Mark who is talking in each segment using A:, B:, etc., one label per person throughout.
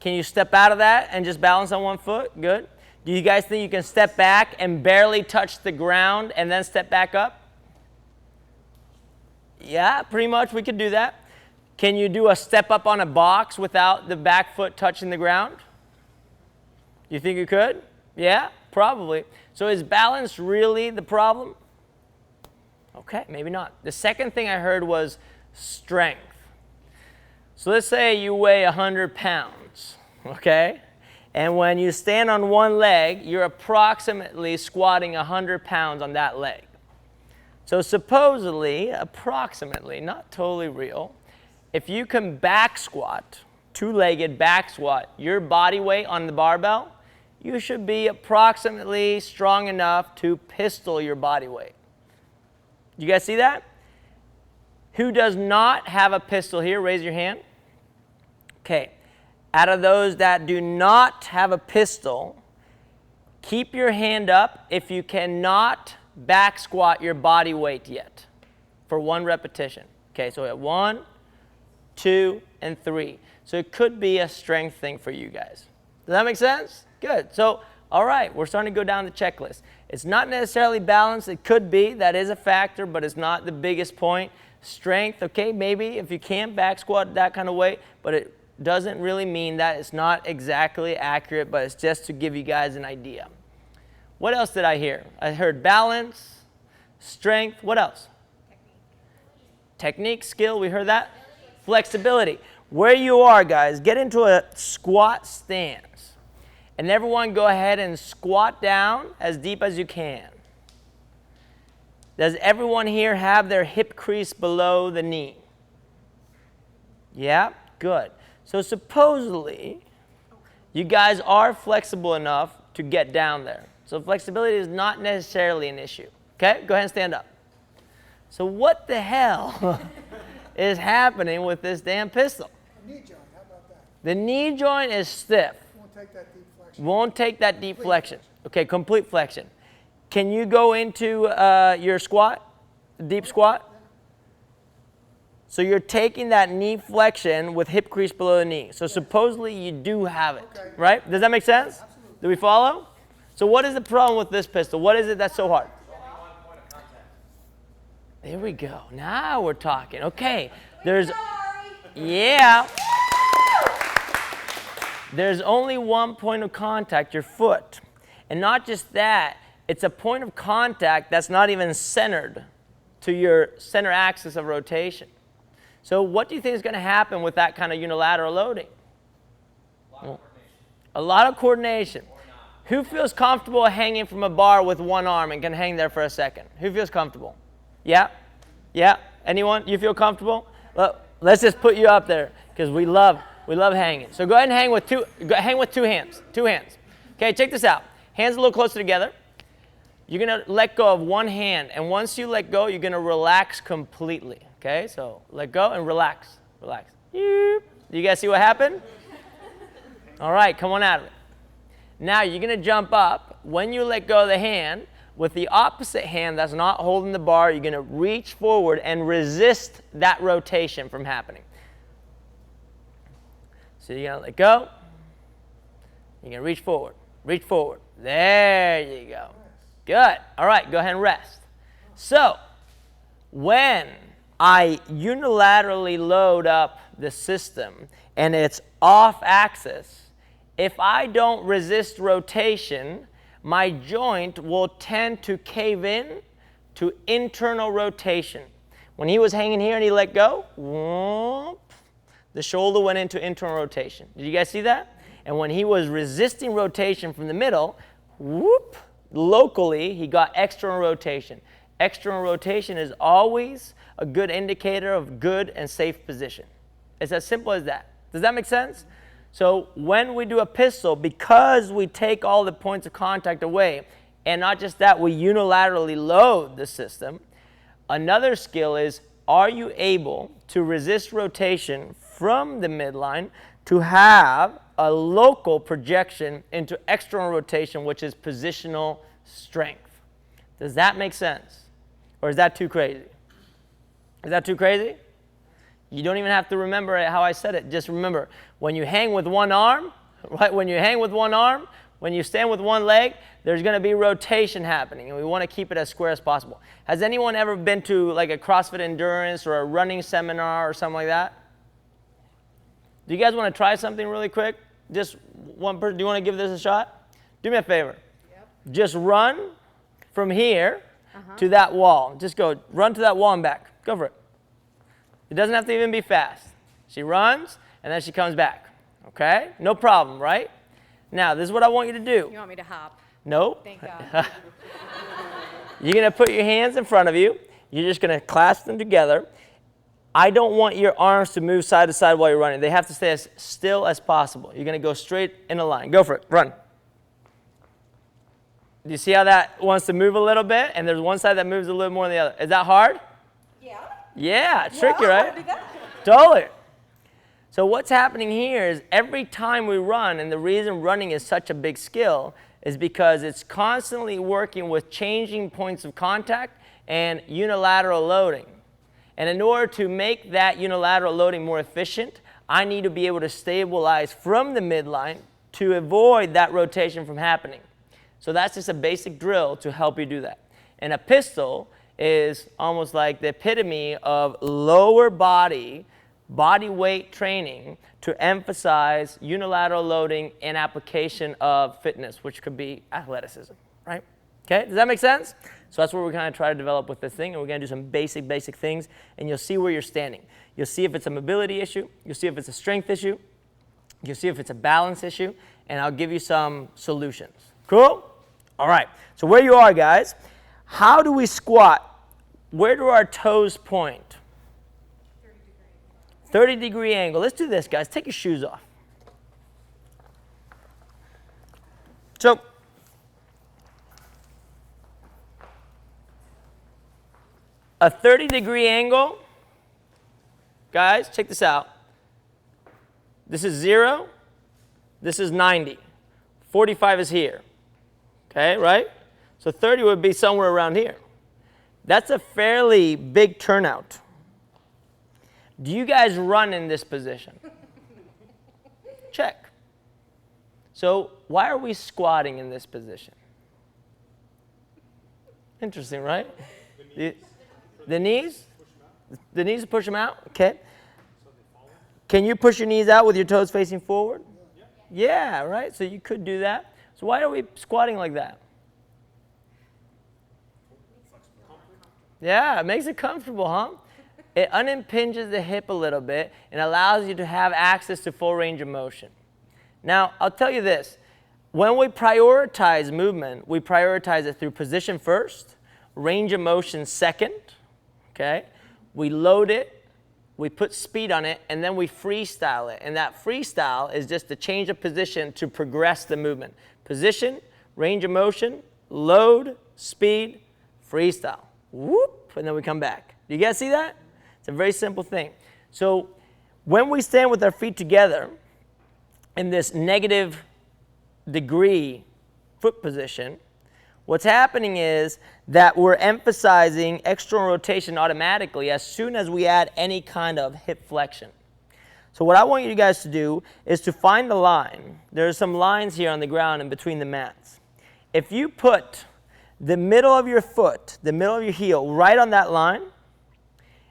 A: Can you step out of that and just balance on one foot? Good. Do you guys think you can step back and barely touch the ground and then step back up? Yeah, pretty much we could do that. Can you do a step up on a box without the back foot touching the ground? You think you could? Yeah, probably. So is balance really the problem? Okay, maybe not. The second thing I heard was strength. So let's say you weigh 100 pounds, okay? And when you stand on one leg, you're approximately squatting 100 pounds on that leg. So supposedly, approximately, not totally real, if you can back squat, two-legged back squat, your body weight on the barbell, you should be approximately strong enough to pistol your body weight. You guys see that? Who does not have a pistol here? Raise your hand. Okay. Out of those that do not have a pistol, keep your hand up if you cannot back squat your body weight yet for one repetition. Okay, so we have 1, 2, and 3. So it could be a strength thing for you guys. Does that make sense? Good. So, all right, we're starting to go down the checklist. It's not necessarily balance. It could be. That is a factor, but it's not the biggest point. Strength, okay, maybe if you can't back squat that kind of weight, but it doesn't really mean that. It's not exactly accurate, but it's just to give you guys an idea. What else did I hear? I heard balance, strength. What else? Technique, skill. We heard that. Flexibility. Where you are, guys, get into a squat stance. And everyone go ahead and squat down as deep as you can. Does everyone here have their hip crease below the knee? Yeah? Good. So supposedly, you guys are flexible enough to get down there. So flexibility is not necessarily an issue. Okay? Go ahead and stand up. So what the hell is happening with this damn pistol?
B: The knee joint, how about that?
A: The knee joint is stiff.
B: Won't take that deep flexion.
A: Won't take that deep flexion. Okay, complete flexion. Can you go into your squat, deep squat? So you're taking that knee flexion with hip crease below the knee. So supposedly you do have it, right? Does that make sense?
B: Absolutely.
A: Do we follow? So what is the problem with this pistol? What is it that's so hard? There we go. Now we're talking. Okay. There's only one point of contact, your foot. And not just that, it's a point of contact that's not even centered to your center axis of rotation. So what do you think is going to happen with that kind of unilateral loading? A lot of coordination. Who feels comfortable hanging from a bar with one arm and can hang there for a second? Who feels comfortable? Yeah? Yeah? Anyone? You feel comfortable? Well, let's just put you up there because we love hanging. So go ahead and hang with two hands. Two hands. Okay, check this out. Hands a little closer together. You're going to let go of one hand, and once you let go, you're going to relax completely. Okay, so let go and relax. Relax. You guys see what happened? All right, come on out of it. Now you're going to jump up. When you let go of the hand, with the opposite hand that's not holding the bar, you're going to reach forward and resist that rotation from happening. So you're going to let go. You're going to reach forward. Reach forward. There you go. Good. All right, go ahead and rest. So when I unilaterally load up the system and it's off axis, if I don't resist rotation, my joint will tend to cave in to internal rotation. When he was hanging here and he let go, whoop, the shoulder went into internal rotation. Did you guys see that? And when he was resisting rotation from the middle, whoop, locally he got external rotation. External rotation is always a good indicator of good and safe position. It's as simple as that. Does that make sense? So when we do a pistol, because we take all the points of contact away, and not just that, we unilaterally load the system, another skill is, are you able to resist rotation from the midline to have a local projection into external rotation, which is positional strength? Does that make sense? Or is that too crazy? Is that too crazy? You don't even have to remember how I said it. Just remember, when you hang with one arm, right? When you hang with one arm, when you stand with one leg, there's going to be rotation happening, and we want to keep it as square as possible. Has anyone ever been to like a CrossFit endurance or a running seminar or something like that? Do you guys want to try something really quick? Just one person. Do you want to give this a shot? Do me a favor. Yep. Just run from here to that wall. Just go run to that wall and back. Go for it. It doesn't have to even be fast. She runs, and then she comes back. Okay? No problem, right? Now, this is what I want you to do.
C: You want me to hop?
A: No.
C: Thank God.
A: You're going to put your hands in front of you. You're just going to clasp them together. I don't want your arms to move side to side while you're running. They have to stay as still as possible. You're going to go straight in a line. Go for it. Run. Do you see how that wants to move a little bit? And there's one side that moves a little more than the other. Is that hard?
C: Yeah.
A: Yeah, tricky, right?
C: Pretty good.
A: Totally. So what's happening here is every time we run, and the reason running is such a big skill is because it's constantly working with changing points of contact and unilateral loading. And in order to make that unilateral loading more efficient, I need to be able to stabilize from the midline to avoid that rotation from happening. So that's just a basic drill to help you do that. And a pistol is almost like the epitome of lower body weight training to emphasize unilateral loading and application of fitness, which could be athleticism, right? Okay, does that make sense? So that's what we're going to try to develop with this thing, and we're going to do some basic things, and you'll see where you're standing. You'll see if it's a mobility issue, you'll see if it's a strength issue, you'll see if it's a balance issue, and I'll give you some solutions. Cool? All right, so where you are, guys, how do we squat? Where do our toes point? 30-degree angle. Let's do this, guys. Take your shoes off. So, a 30-degree angle, guys, check this out. This is 0. This is 90. 45 is here. Okay, right? So 30 would be somewhere around here. That's a fairly big turnout. Do you guys run in this position? Check. So why are we squatting in this position? Interesting, right? The knees? The knees push them out? Okay. Can you push your knees out with your toes facing forward? Yeah, right? So you could do that. So why are we squatting like that? Yeah, it makes it comfortable, huh? It unimpinges the hip a little bit and allows you to have access to full range of motion. Now, I'll tell you this. When we prioritize movement, we prioritize it through position first, range of motion second, okay? We load it, we put speed on it, and then we freestyle it. And that freestyle is just a change of position to progress the movement. Position, range of motion, load, speed, freestyle. Whoop, and then we come back. Do you guys see that? It's a very simple thing. So when we stand with our feet together in this negative degree foot position, what's happening is that we're emphasizing external rotation automatically as soon as we add any kind of hip flexion. So what I want you guys to do is to find a line. There are some lines here on the ground in between the mats. If you put the middle of your foot, the middle of your heel, right on that line,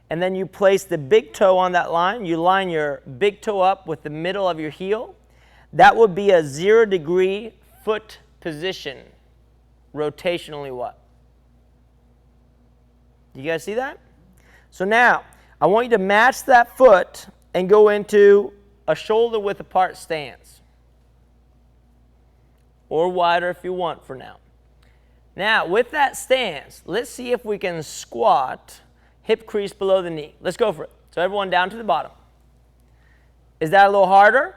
A: and then you place the big toe on that line, you line your big toe up with the middle of your heel, that would be a 0-degree foot position, rotationally what? Do you guys see that? So now, I want you to match that foot and go into a shoulder width apart stance. Or wider if you want for now. Now, with that stance, let's see if we can squat hip crease below the knee. Let's go for it. So everyone down to the bottom. Is that a little harder?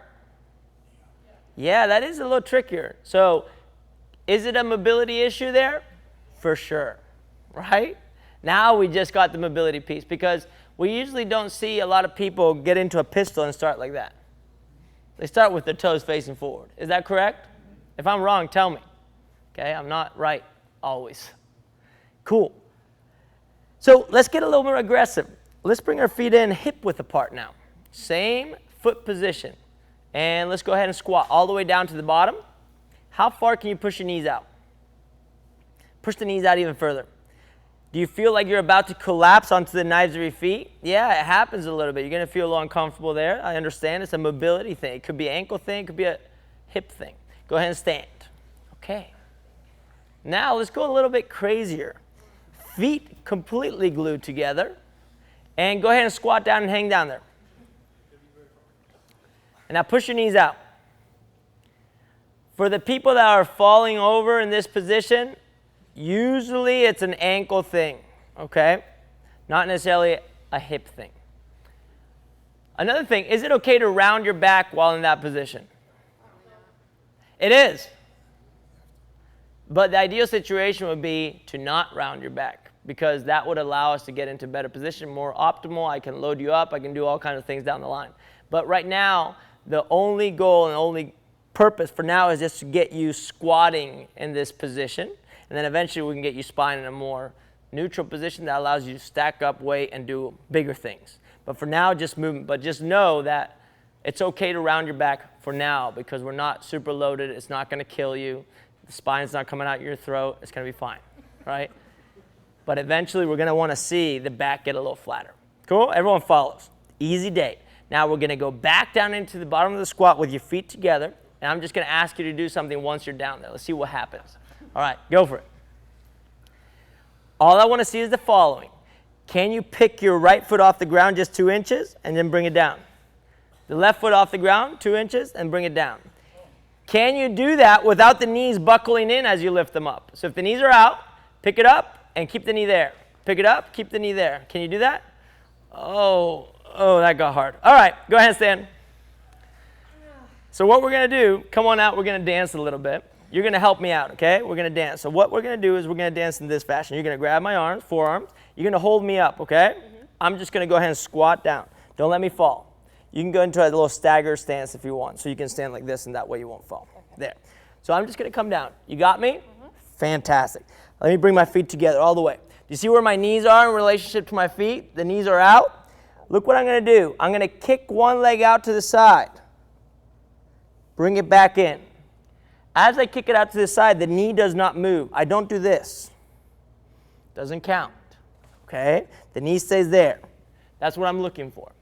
A: Yeah, that is a little trickier. So is it a mobility issue there? For sure, right? Now we just got the mobility piece because we usually don't see a lot of people get into a pistol and start like that. They start with their toes facing forward. Is that correct? If I'm wrong, tell me. Okay, I'm not right always. Cool. So let's get a little more aggressive. let's bring our feet in hip width apart now. Same foot position. And let's go ahead and squat all the way down to the bottom. How far can you push your knees out? Push the knees out even further. Do you feel like you're about to collapse onto the knives of your feet? Yeah, it happens a little bit. You're going to feel a little uncomfortable there. I understand. It's a mobility thing. It could be an ankle thing. It could be a hip thing. Go ahead and stand. Okay. Now let's go a little bit crazier. Feet completely glued together. And go ahead and squat down and hang down there. And now push your knees out. For the people that are falling over in this position, usually it's an ankle thing, okay? Not necessarily a hip thing. Another thing, is it okay to round your back while in that position? It is. But the ideal situation would be to not round your back, because that would allow us to get into better position, more optimal. I can load you up. I can do all kinds of things down the line. But right now, the only goal and only purpose for now is just to get you squatting in this position. And then eventually we can get you spine in a more neutral position that allows you to stack up weight and do bigger things. But for now, just movement. But just know that it's okay to round your back for now, because we're not super loaded. It's not going to kill you. The spine's not coming out your throat. It's going to be fine, right? But eventually we're going to want to see the back get a little flatter. Cool? Everyone follows. Easy day. Now we're going to go back down into the bottom of the squat with your feet together. And I'm just going to ask you to do something once you're down there. Let's see what happens. All right, go for it. All I want to see is the following. Can you pick your right foot off the ground just 2 inches and then bring it down? The left foot off the ground, 2 inches, and bring it down. Can you do that without the knees buckling in as you lift them up? So if the knees are out, pick it up and keep the knee there. Pick it up, keep the knee there. Can you do that? Oh, that got hard. All right, go ahead and stand. So what we're going to do, come on out, we're going to dance a little bit. You're going to help me out, okay? We're going to dance. So what we're going to do is we're going to dance in this fashion. You're going to grab my arms, forearms. You're going to hold me up, okay? I'm just going to go ahead and squat down. Don't let me fall. You can go into a little stagger stance if you want. So you can stand like this, and that way you won't fall. Okay. There. So I'm just going to come down. You got me? Fantastic. Let me bring my feet together all the way. Do you see where my knees are in relationship to my feet? The knees are out. Look what I'm going to do. I'm going to kick one leg out to the side. Bring it back in. As I kick it out to the side, the knee does not move. I don't do this. Doesn't count. Okay? The knee stays there. That's what I'm looking for.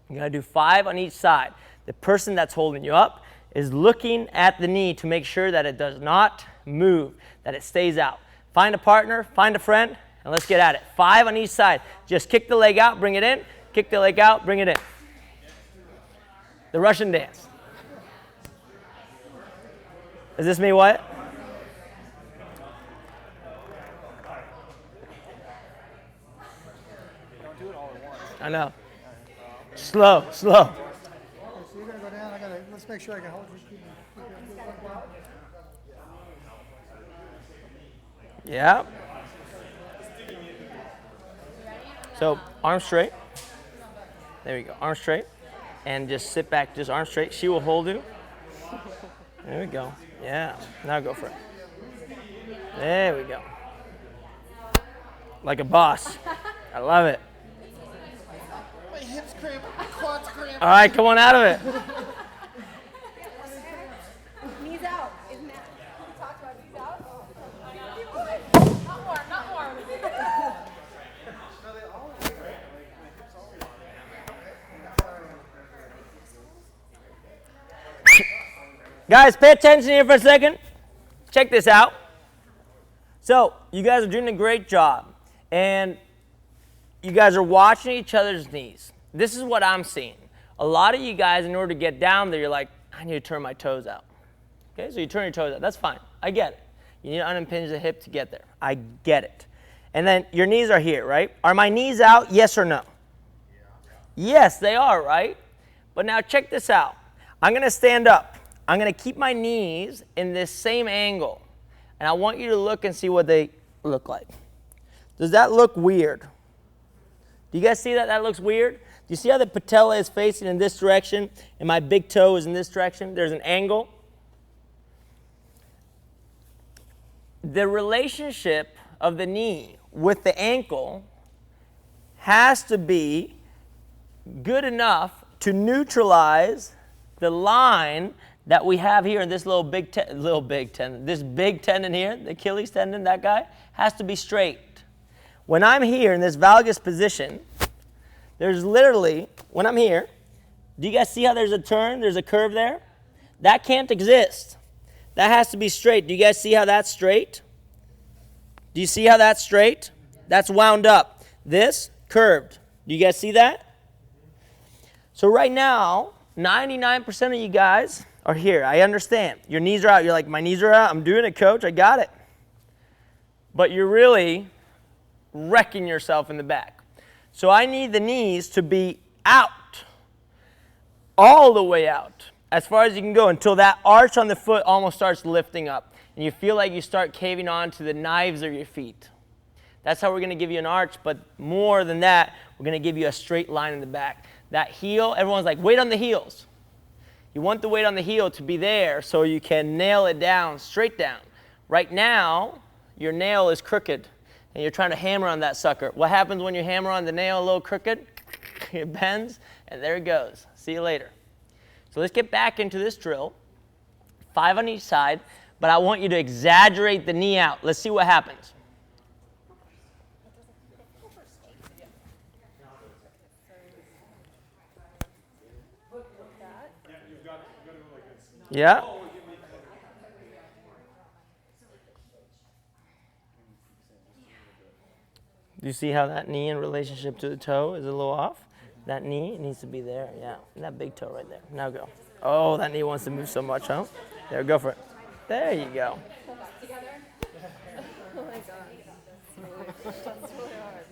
A: I'm going to do 5 on each side. The person that's holding you up is looking at the knee to make sure that it does not move, that it stays out. Find a partner, find a friend, and let's get at it. 5 on each side. Just kick the leg out, bring it in. Kick the leg out, bring it in. The Russian dance. Is this me what? I know. Slow.
B: Okay, so you're gonna go down. Let's make sure I can hold you.
A: Yeah. So arms straight. There we go. Arms straight. And just sit back, just arms straight. She will hold you. There we go. Yeah. Now go for it. There we go. Like a boss. I love it.
B: My hips cramp, quads cramp.
A: All right, come on out of it.
C: Knees out, isn't that? We talked about knees out. Not more.
A: Guys, pay attention here for a second. Check this out. So, you guys are doing a great job. And you guys are watching each other's knees. This is what I'm seeing. A lot of you guys, in order to get down there, you're like, I need to turn my toes out. Okay, so you turn your toes out. That's fine. I get it. You need to unimpinge the hip to get there. I get it. And then your knees are here, right? Are my knees out, yes or no? Yes, they are, right? But now check this out. I'm going to stand up. I'm going to keep my knees in this same angle. And I want you to look and see what they look like. Does that look weird? Do you guys see that? That looks weird? Do you see how the patella is facing in this direction and my big toe is in this direction? There's an angle. The relationship of the knee with the ankle has to be good enough to neutralize the line that we have here in this this big tendon here, the Achilles tendon, that guy, has to be straight. When I'm here in this valgus position, there's literally, when I'm here, do you guys see how there's a turn, there's a curve there? That can't exist. That has to be straight. Do you guys see how that's straight? Do you see how that's straight? That's wound up. This, curved. Do you guys see that? So right now, 99% of you guys are here. I understand. Your knees are out. You're like, my knees are out. I'm doing it, coach. I got it. But you're really wrecking yourself in the back. So I need the knees to be out, all the way out, as far as you can go until that arch on the foot almost starts lifting up. And you feel like you start caving on to the knives of your feet. That's how we're going to give you an arch, but more than that, we're going to give you a straight line in the back. That heel, everyone's like, weight on the heels. You want the weight on the heel to be there so you can nail it down, straight down. Right now, your nail is crooked, and you're trying to hammer on that sucker. What happens when you hammer on the nail a little crooked? It bends, and there it goes. See you later. So let's get back into this drill. 5 on each side, but I want you to exaggerate the knee out. Let's see what happens. Yeah? Do you see how that knee in relationship to the toe is a little off? That knee needs to be there, yeah. And that big toe right there. Now go. Oh, that knee wants to move so much, huh? There, go for it. There you go.
C: Together? Oh my God. That's really hard.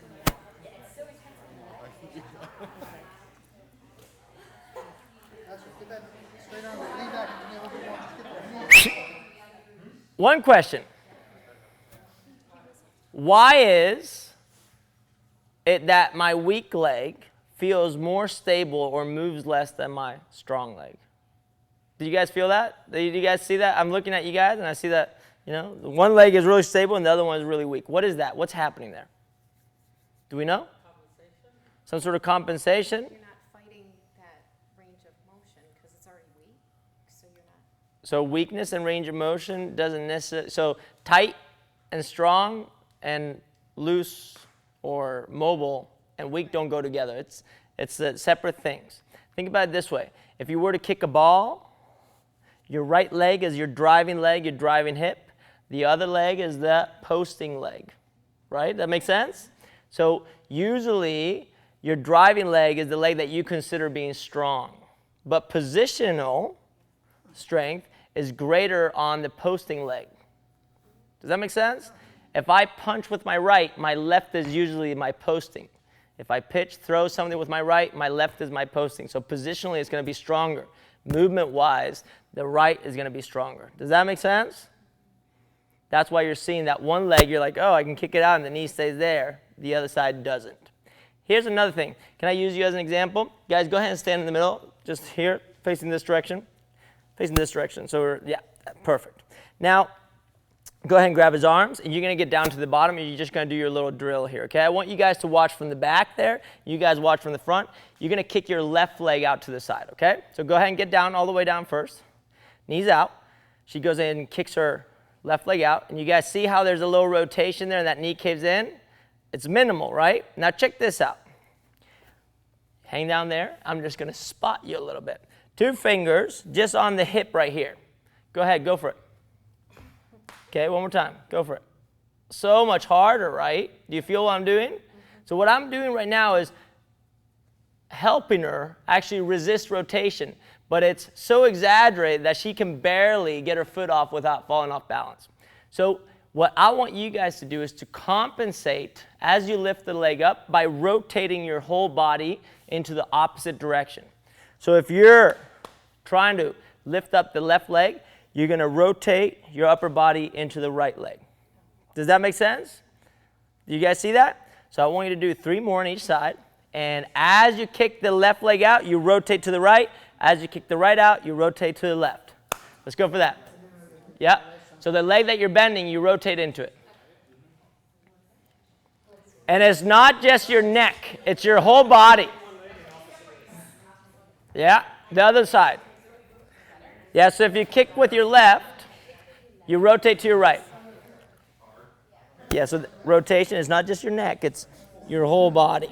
B: Get that straight arm, lean back, and a little bit more. Just get the knee.
A: One question. Why is it that my weak leg feels more stable or moves less than my strong leg? Do you guys feel that? Do you guys see that? I'm looking at you guys and I see that, one leg is really stable and the other one is really weak. What is that? What's happening there? Do we know? Compensation. Some sort of compensation?
C: You're not fighting that range of motion because it's already weak, so you're not.
A: So weakness and range of motion doesn't necessarily, so tight and strong and loose or mobile and weak don't go together. It's separate things. Think about it this way. If you were to kick a ball, your right leg is your driving leg, your driving hip. The other leg is the posting leg, right? That makes sense? So usually your driving leg is the leg that you consider being strong. But positional strength is greater on the posting leg. Does that make sense? If I punch with my right, my left is usually my posting. If I pitch, throw something with my right, my left is my posting. So positionally, it's going to be stronger. Movement-wise, the right is going to be stronger. Does that make sense? That's why you're seeing that one leg, you're like, oh, I can kick it out, and the knee stays there. The other side doesn't. Here's another thing. Can I use you as an example? Guys, go ahead and stand in the middle, just here, facing this direction. Facing this direction. So, yeah, perfect. Now, go ahead and grab his arms, and you're going to get down to the bottom, and you're just going to do your little drill here, okay? I want you guys to watch from the back there. You guys watch from the front. You're going to kick your left leg out to the side, okay? So go ahead and get down all the way down first. Knees out. She goes in and kicks her left leg out, and you guys see how there's a little rotation there, and that knee caves in? It's minimal, right? Now check this out. Hang down there. I'm just going to spot you a little bit. 2 fingers just on the hip right here. Go ahead, go for it. Okay, one more time. Go for it. So much harder, right? Do you feel what I'm doing? So what I'm doing right now is helping her actually resist rotation, but it's so exaggerated that she can barely get her foot off without falling off balance. So what I want you guys to do is to compensate as you lift the leg up by rotating your whole body into the opposite direction. So if you're trying to lift up the left leg, you're going to rotate your upper body into the right leg. Does that make sense? Do you guys see that? So I want you to do 3 more on each side. And as you kick the left leg out, you rotate to the right. As you kick the right out, you rotate to the left. Let's go for that. Yeah. So the leg that you're bending, you rotate into it. And it's not just your neck, it's your whole body. Yeah, the other side. Yeah, so if you kick with your left, you rotate to your right. Yeah, so the rotation is not just your neck, it's your whole body.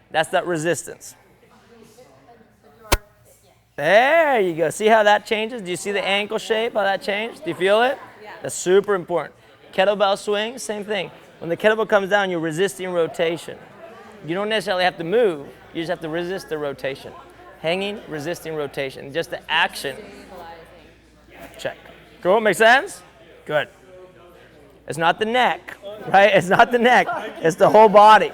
A: That's that resistance. There you go. See how that changes? Do you see the ankle shape, how that changed? Do you feel it? That's super important. Kettlebell swing, same thing. When the kettlebell comes down, you're resisting rotation. You don't necessarily have to move. You just have to resist the rotation. Hanging, resisting rotation. Just the action. Check. Cool? Make sense? Good. It's not the neck, right? It's not the neck. It's the whole body.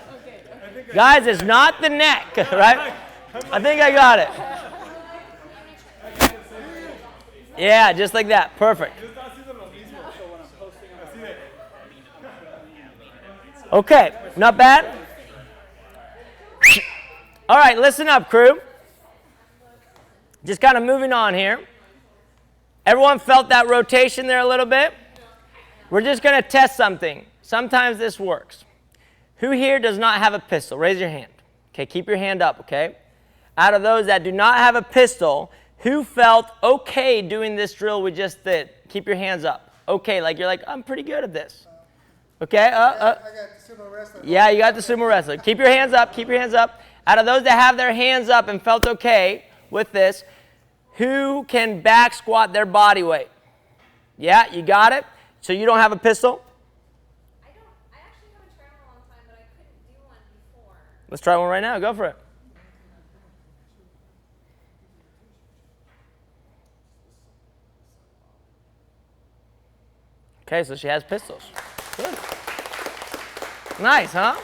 A: Guys, it's not the neck, right? I think I got it. Yeah, just like that. Perfect. Okay, not bad. All right, listen up, crew. Just kind of moving on here. Everyone felt that rotation there a little bit? We're just going to test something. Sometimes this works. Who here does not have a pistol? Raise your hand. Okay, keep your hand up, okay? Out of those that do not have a pistol, who felt okay doing this drill we just did? Keep your hands up. Okay, like you're like, I'm pretty good at this. Okay?
B: I got the sumo wrestler.
A: Yeah, you got the sumo wrestler. Keep your hands up. Keep your hands up. Out of those that have their hands up and felt okay with this, who can back squat their body weight? Yeah, you got it? So you don't have a pistol?
C: I actually haven't tried one in a long time, but I couldn't do one before.
A: Let's try one right now. Go for it. Okay, so she has pistols. Good. Nice, huh?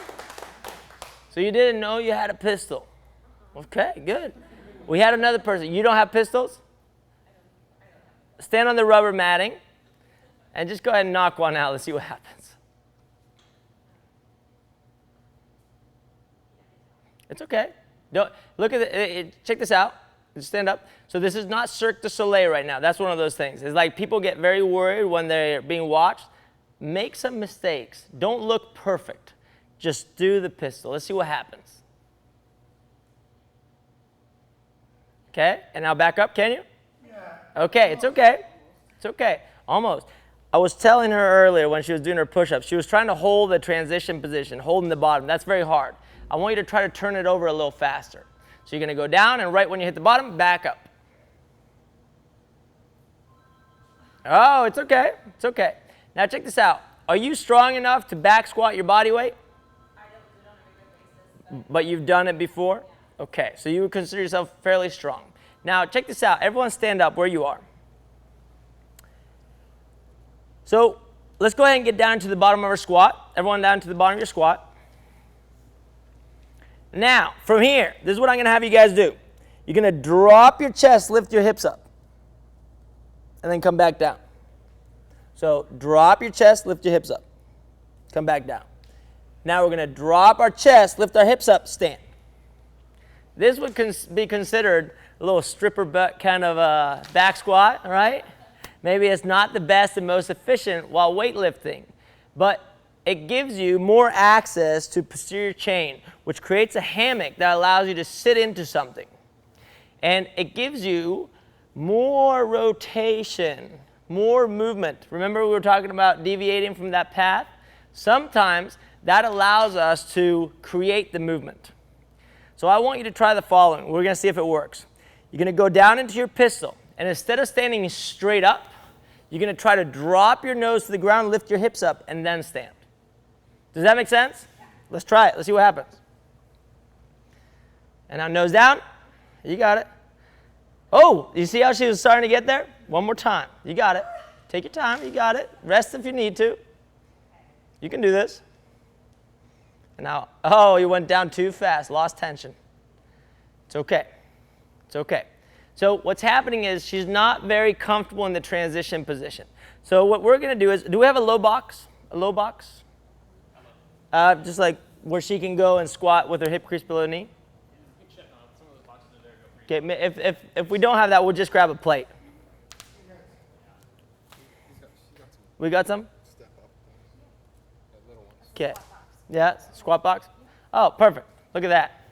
A: So you didn't know you had a pistol. Okay, good. We had another person. You don't have pistols? Stand on the rubber matting and just go ahead and knock one out. Let's see what happens. It's okay. Don't look at it. Check this out. Just stand up. So this is not Cirque du Soleil right now. That's one of those things. It's like people get very worried when they're being watched. Make some mistakes. Don't look perfect. Just do the pistol. Let's see what happens. Okay, and now back up, can you? Yeah. Okay, it's okay. It's okay. Almost. I was telling her earlier when she was doing her push-ups, she was trying to hold the transition position, holding the bottom. That's very hard. I want you to try to turn it over a little faster. So you're going to go down, and right when you hit the bottom, back up. Oh, it's okay. It's okay. Now check this out. Are you strong enough to back squat your body weight?
C: I don't do it on a regular basis.
A: But you've done it before? Okay, so you would consider yourself fairly strong. Now check this out. Everyone stand up where you are. So let's go ahead and get down to the bottom of our squat. Everyone down to the bottom of your squat. Now, from here, this is what I'm going to have you guys do. You're going to drop your chest, lift your hips up, and then come back down. So drop your chest, lift your hips up, come back down. Now we're going to drop our chest, lift our hips up, stand. This would be considered a little stripper butt kind of a back squat, all right? Maybe it's not the best and most efficient while weightlifting, but it gives you more access to posterior chain, which creates a hammock that allows you to sit into something. And it gives you more rotation, more movement. Remember we were talking about deviating from that path? Sometimes that allows us to create the movement. So I want you to try the following. We're going to see if it works. You're going to go down into your pistol, and instead of standing straight up, you're going to try to drop your nose to the ground, lift your hips up, and then stand. Does that make sense? Let's try it. Let's see what happens. And now nose down. You got it. Oh, you see how she was starting to get there? One more time. You got it. Take your time. You got it. Rest if you need to. You can do this. And now, oh, you went down too fast. Lost tension. It's okay. It's okay. So what's happening is she's not very comfortable in the transition position. So what we're going to do is, do we have a low box? A low box? Just like where she can go and squat with her hip crease below the knee? Okay, if we don't have that, we'll just grab a plate. We got some? Okay. Yeah, squat box. Oh, perfect. Look at that.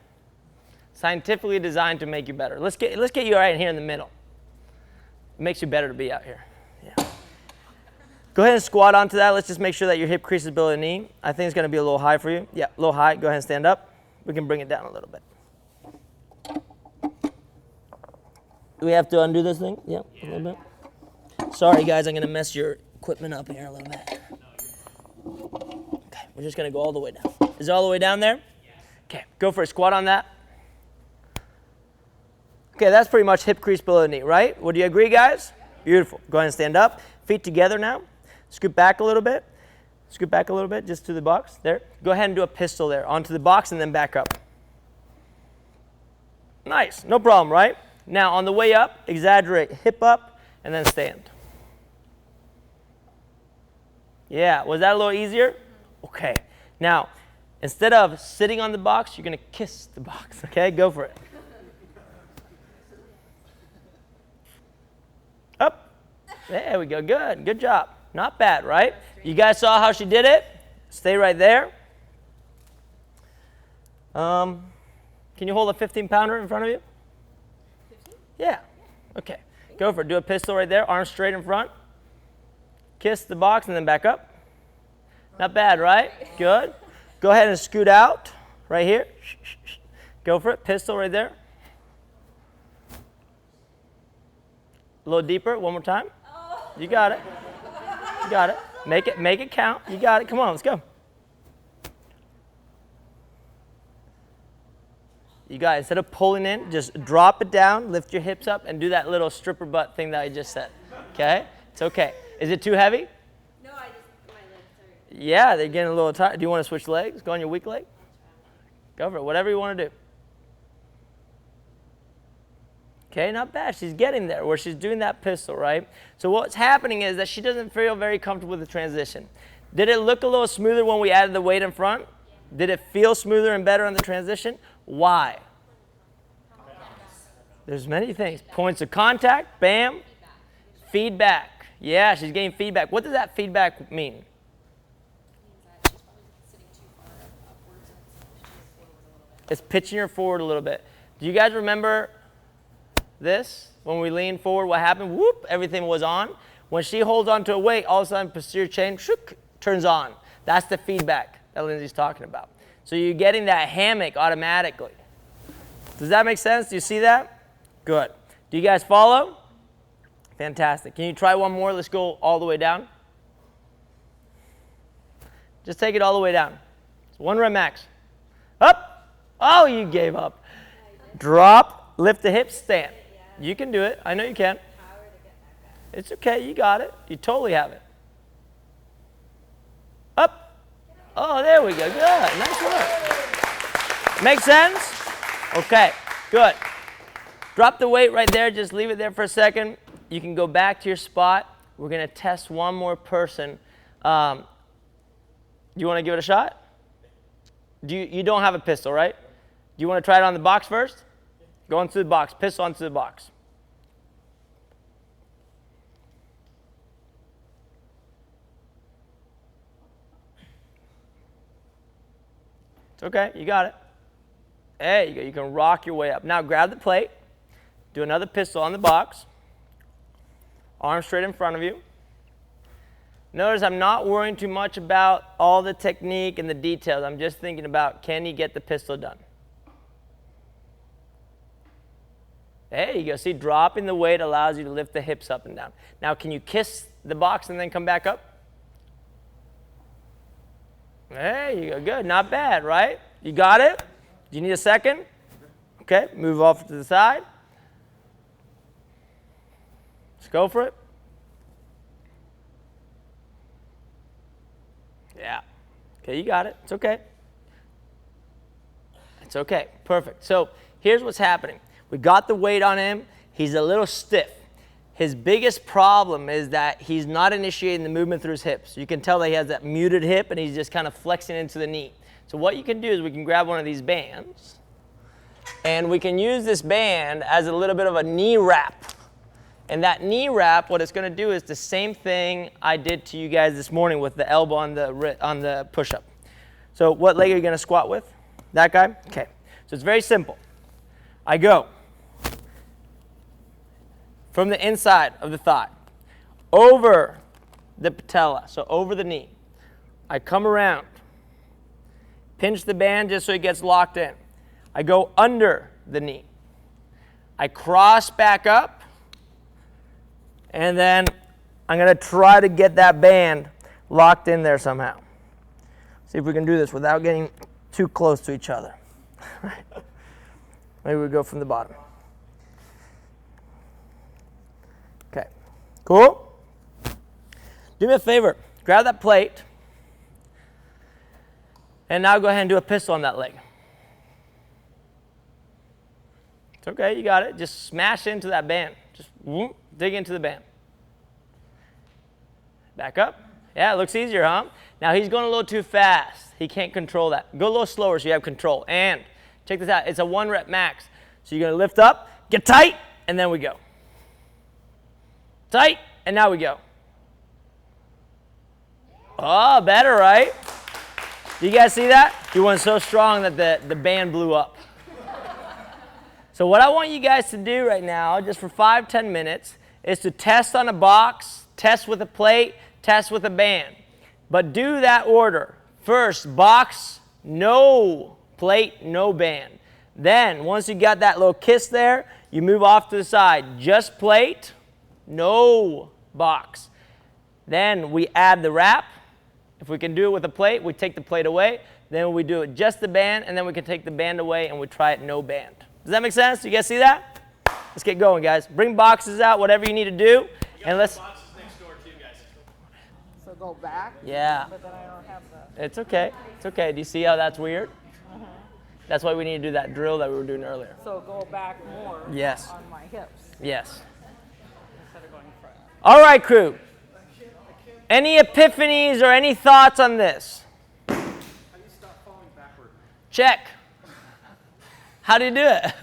A: Scientifically designed to make you better. Let's get you right here in the middle. It makes you better to be out here. Yeah. Go ahead and squat onto that. Let's just make sure that your hip creases below the knee. I think it's going to be a little high for you. Yeah, a little high. Go ahead and stand up. We can bring it down a little bit. Do we have to undo this thing? Yeah, a little bit. Sorry, guys. I'm going to mess your equipment up here a little bit. Okay, we're just going to go all the way down. Is it all the way down there? Okay, go for a squat on that. Okay, that's pretty much hip crease below the knee, right? Would you agree, guys? Beautiful. Go ahead and stand up. Feet together now. Scoot back a little bit. Scoot back a little bit, just to the box. There. Go ahead and do a pistol there. Onto the box and then back up. Nice. No problem, right? Now, on the way up, exaggerate. Hip up and then stand. Yeah, was that a little easier? Okay. Now, instead of sitting on the box, you're going to kiss the box, okay? Go for it. Up. There we go. Good. Good job. Not bad, right? You guys saw how she did it? Stay right there. Can you hold a 15-pounder in front of you?
C: 15?
A: Yeah. Okay. Go for it. Do a pistol right there. Arms straight in front. Kiss the box and then back up. Not bad, right? Good. Go ahead and scoot out right here. Go for it. Pistol right there. A little deeper. One more time. You got it. You got it. Make it count. You got it. Come on, let's go. You got it. Instead of pulling in, just drop it down, lift your hips up, and do that little stripper butt thing that I just said. Okay? It's okay. Is it too heavy?
C: No, my legs are.
A: Yeah, they're getting a little tired. Do you want to switch legs? Go on your weak leg? Go for it. Whatever you want to do. Okay, not bad. She's getting there where she's doing that pistol, right? So what's happening is that she doesn't feel very comfortable with the transition. Did it look a little smoother when we added the weight in front? Yeah. Did it feel smoother and better on the transition? Why? There's many things. Points of contact, bam. Feedback. Yeah, she's getting feedback. What does that feedback mean?
C: It means that she's probably sitting too far upwards and it's pitching her forward a little bit.
A: It's pitching her forward a little bit. Do you guys remember this? When we lean forward, what happened? Whoop, everything was on. When she holds onto a weight, all of a sudden posterior chain shook, turns on. That's the feedback that Lindsay's talking about. So you're getting that hammock automatically. Does that make sense? Do you see that? Good. Do you guys follow? Fantastic. Can you try one more? Let's go all the way down. Just take it all the way down. It's one rep max. Up. Oh, you gave up. Drop, lift the hips, stand. You can do it. I know you can. It's okay. You got it. You totally have it. Up. Oh, there we go. Good. Nice work. Make sense? Okay. Good. Drop the weight right there. Just leave it there for a second. You can go back to your spot. We're going to test one more person. You want to give it a shot? You don't have a pistol, right? Do you want to try it on the box first? Go into the box. Pistol onto the box. It's okay. You got it. There you go. You can rock your way up. Now grab the plate. Do another pistol on the box. Arms straight in front of you. Notice I'm not worrying too much about all the technique and the details. I'm just thinking about, can you get the pistol done? There you go. See, dropping the weight allows you to lift the hips up and down. Now, can you kiss the box and then come back up? There you go. Good. Not bad, right? You got it? Do you need a second? Okay. Move off to the side. Let's go for it. Yeah. Okay, you got it. It's okay. It's okay. Perfect. So here's what's happening. We got the weight on him. He's a little stiff. His biggest problem is that he's not initiating the movement through his hips. You can tell that he has that muted hip and he's just kind of flexing into the knee. So what you can do is we can grab one of these bands and we can use this band as a little bit of a knee wrap. And that knee wrap, what it's going to do is the same thing I did to you guys this morning with the elbow on the push-up. So what leg are you going to squat with? That guy? Okay. So it's very simple. I go from the inside of the thigh, over the patella, so over the knee. I come around, pinch the band just so it gets locked in. I go under the knee. I cross back up, and then I'm going to try to get that band locked in there somehow. See if we can do this without getting too close to each other. Maybe we go from the bottom. Okay, cool? Do me a favor, grab that plate, and now go ahead and do a pistol on that leg. It's okay, you got it. Just smash into that band. Just dig into the band. Back up. Yeah, it looks easier, huh? Now he's going a little too fast. He can't control that. Go a little slower so you have control. And check this out. It's a 1 rep max. So you're going to lift up, get tight, and then we go. Tight, and now we go. Oh, better, right? Do you guys see that? He went so strong that the band blew up. So what I want you guys to do right now, just for 5-10 minutes, is to test on a box, test with a plate, test with a band. But do that order. First, box, no plate, no band. Then, once you got that little kiss there, you move off to the side. Just plate, no box. Then we add the wrap. If we can do it with a plate, we take the plate away. Then we do it just the band, and then we can take the band away and we try it no band. Does that make sense? Do you guys see that? Let's get going, guys. Bring boxes out, whatever you need to do. And let's.
D: Boxes next door too, guys.
E: So go back?
A: Yeah.
E: But then I don't have the...
A: It's okay. It's okay. Do you see how that's weird? That's why we need to do that drill that we were doing earlier.
E: So go back more
A: Yes.
E: on my hips
A: Yes.
E: instead of going front.
A: All right, crew. Any epiphanies or any thoughts on this?
D: How do you stop falling backward?
A: Check. How do you do it?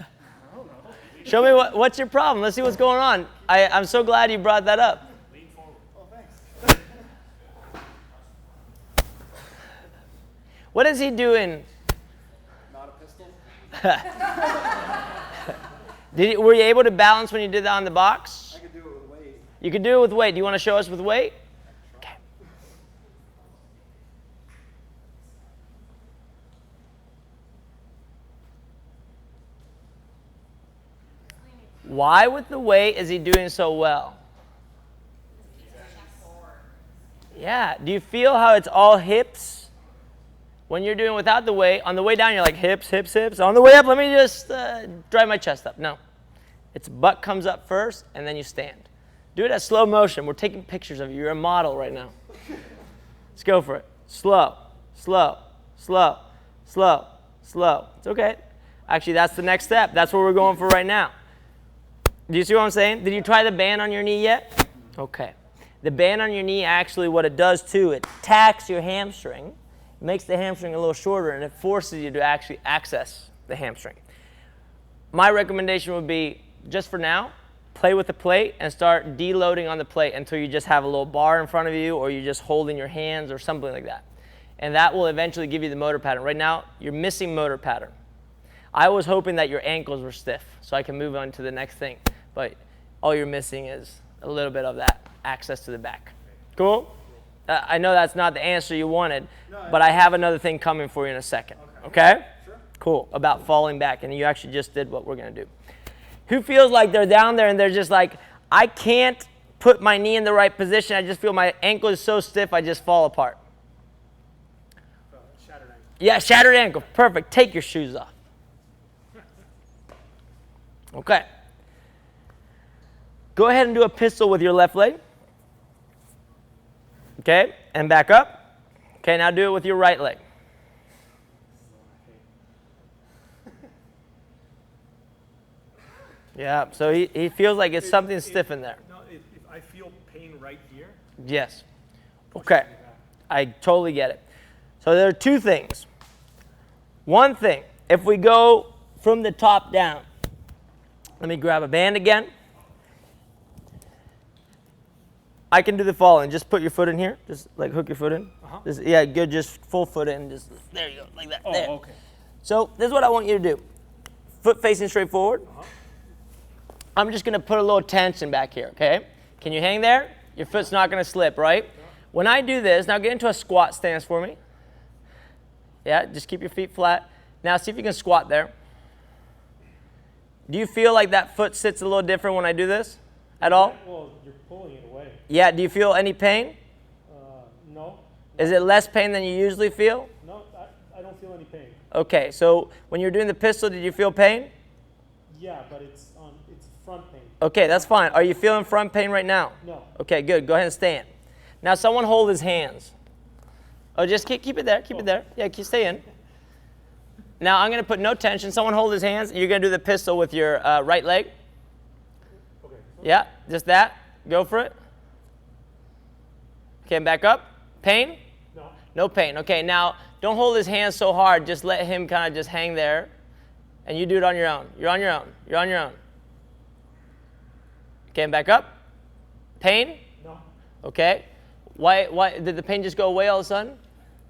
A: Show me what's your problem. Let's see what's going on. I'm so glad you brought that up.
D: Lean forward.
B: Oh, thanks.
A: What is he doing?
D: Not a pistol.
A: Were you able to balance when you did that on the box?
D: I could do it with weight.
A: You could do it with weight. Do you want to show us with weight? Okay. Why with the weight is he doing so well? Yeah. Do you feel how it's all hips? When you're doing without the weight, on the way down you're like hips, hips, hips. On the way up, let me just drive my chest up. No. It's butt comes up first, and then you stand. Do it at slow motion. We're taking pictures of you. You're a model right now. Let's go for it. Slow, slow, slow, slow, slow. It's okay. Actually, that's the next step. That's what we're going for right now. Do you see what I'm saying? Did you try the band on your knee yet? Okay. The band on your knee, actually, what it does too, it tacks your hamstring. It makes the hamstring a little shorter, and it forces you to actually access the hamstring. My recommendation would be, just for now, play with the plate and start deloading on the plate until you just have a little bar in front of you, or you're just holding your hands or something like that. And that will eventually give you the motor pattern. Right now, you're missing motor pattern. I was hoping that your ankles were stiff so I can move on to the next thing. But all you're missing is a little bit of that access to the back. Cool? I know that's not the answer you wanted, but I have another thing coming for you in a second. Okay?
D: Sure.
A: Cool. About falling back, and you actually just did what we're going to do. Who feels like they're down there and they're just like, I can't put my knee in the right position. I just feel my ankle is so stiff, I just fall apart.
D: Shattered ankle.
A: Yeah, shattered ankle. Perfect. Take your shoes off. Okay. Go ahead and do a pistol with your left leg. Okay, and back up. Okay, now do it with your right leg. Yeah, so he feels like it's something stiff in there.
D: No, if I feel pain right here.
A: Yes. Okay, I totally get it. So there are two things. One thing, if we go from the top down, let me grab a band again. I can do the following. Just put your foot in here. Just like hook your foot in. Just, yeah, good. Just full foot in. Just there you go, like that.
D: Oh,
A: there.
D: okay.
A: So this is what I want you to do. Foot facing straight forward. I'm just gonna put a little tension back here, okay? Can you hang there? Your foot's not gonna slip, right? When I do this, now get into a squat stance for me. Yeah, just keep your feet flat. Now see if you can squat there. Do you feel like that foot sits a little different when I do this at all?
F: Well, you're pulling it away.
A: Yeah, do you feel any pain?
F: No.
A: Is it less pain than you usually feel?
F: No, I don't feel any pain.
A: Okay, so when you're doing the pistol, did you feel pain?
F: Yeah, but it's front pain.
A: Okay, that's fine. Are you feeling front pain right now?
F: No.
A: Okay, good. Go ahead and stand. Now someone hold his hands. Oh, just keep it there. Keep it there. Yeah, stay in. Now I'm going to put no tension. Someone hold his hands. You're going to do the pistol with your right leg.
F: Okay.
A: Yeah, just that. Go for it. Okay, back up. Pain?
F: No.
A: No pain. Okay, now don't hold his hands so hard. Just let him kind of just hang there. And you do it on your own. You're on your own. You're on your own. Okay, and back up. Pain?
F: No.
A: Okay. Why did the pain just go away all of a sudden?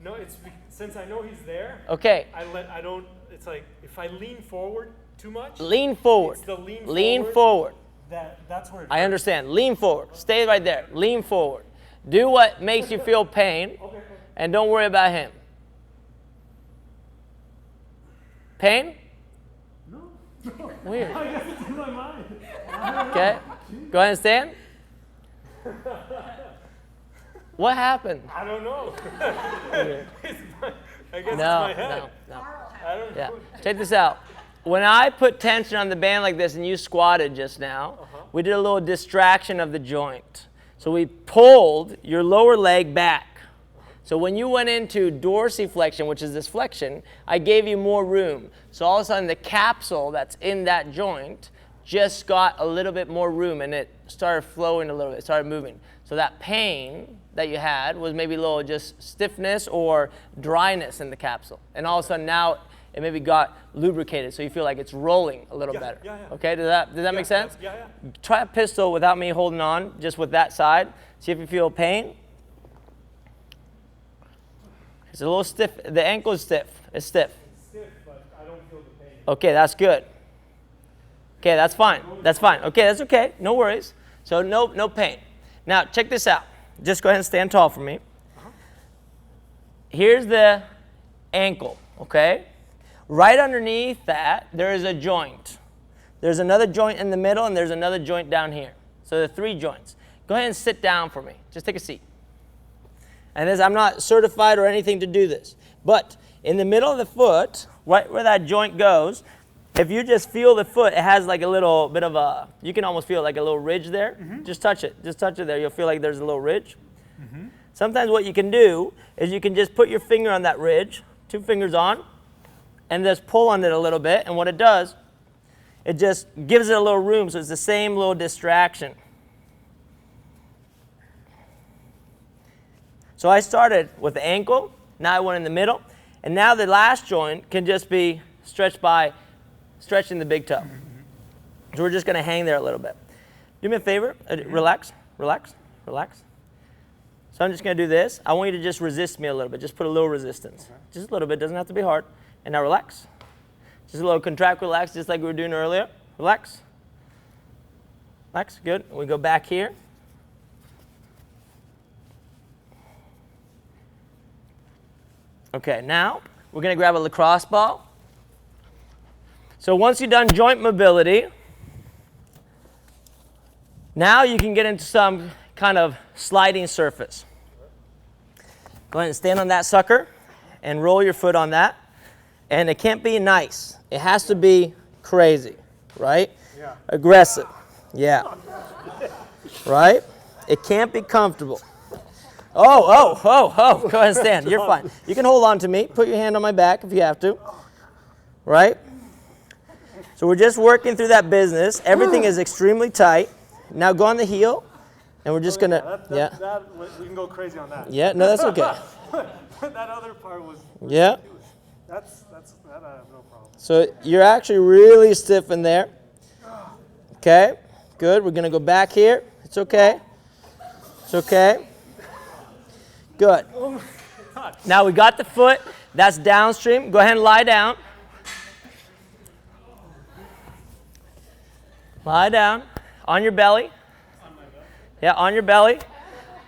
F: No, it's since I know he's there.
A: Okay.
F: I don't. It's like if I lean forward too much.
A: Lean forward.
F: It's the
A: Lean forward.
F: That's where.
A: I understand. Lean forward. Stay right there. Lean forward. Do what makes you feel pain, and don't worry about him. Pain?
F: No.
A: Weird.
F: I guess it's in my mind.
A: Okay. Go ahead and stand. What happened?
F: I don't know. I guess it's
A: No,
F: my head.
A: no.
F: I don't
A: Yeah.
F: know.
A: Check this out. When I put tension on the band like this and you squatted just now, we did a little distraction of the joint. So we pulled your lower leg back. So when you went into dorsiflexion, which is this flexion, I gave you more room. So all of a sudden the capsule that's in that joint just got a little bit more room and it started flowing a little bit, started moving. So that pain that you had was maybe a little just stiffness or dryness in the capsule. And all of a sudden now it maybe got lubricated so you feel like it's rolling a little better.
F: Yeah.
A: Okay, does that make sense?
F: Yeah.
A: Try a pistol without me holding on, just with that side. See if you feel pain. It's a little stiff. The ankle is stiff. It's stiff.
F: It's stiff, but I don't feel the pain.
A: Okay, that's good. Okay, that's fine. That's fine. Okay, that's okay. No worries. So no pain. Now, check this out. Just go ahead and stand tall for me. Here's the ankle, okay? Right underneath that, there is a joint. There's another joint in the middle, and there's another joint down here. So there are 3 joints. Go ahead and sit down for me. Just take a seat. And this, I'm not certified or anything to do this. But in the middle of the foot, right where that joint goes, if you just feel the foot, it has like a little bit of a, you can almost feel like a little ridge there. Just touch it. Just touch it there. You'll feel like there's a little ridge. Sometimes what you can do is you can just put your finger on that ridge, 2 fingers on, and just pull on it a little bit. And what it does, it just gives it a little room, so it's the same little distraction. So I started with the ankle, now I went in the middle, and now the last joint can just be stretched by stretching the big toe. So we're just going to hang there a little bit. Do me a favor, relax. So I'm just going to do this. I want you to just resist me a little bit. Just put a little resistance. Just a little bit. Doesn't have to be hard. And now relax. Just a little contract, relax, just like we were doing earlier. Relax. Relax. Good. We go back here. Okay, now we're going to grab a lacrosse ball. So once you've done joint mobility, now you can get into some kind of sliding surface. Go ahead and stand on that sucker and roll your foot on that. And it can't be nice. It has to be crazy, right?
F: Yeah.
A: Aggressive. Yeah. Right? It can't be comfortable. Oh. Go ahead and stand. You're fine. You can hold on to me. Put your hand on my back if you have to. Right? So we're just working through that business. Everything is extremely tight. Now go on the heel, and we're just going to,
F: That, we can go crazy on that.
A: Yeah, no, that's okay.
F: That other part was.
A: Yeah.
F: That I have no problem.
A: So you're actually really stiff in there. Okay, good. We're going to go back here. It's okay. It's okay. Good. Now we got the foot. That's downstream. Go ahead and lie down. Lie down on your belly. Yeah, on your belly.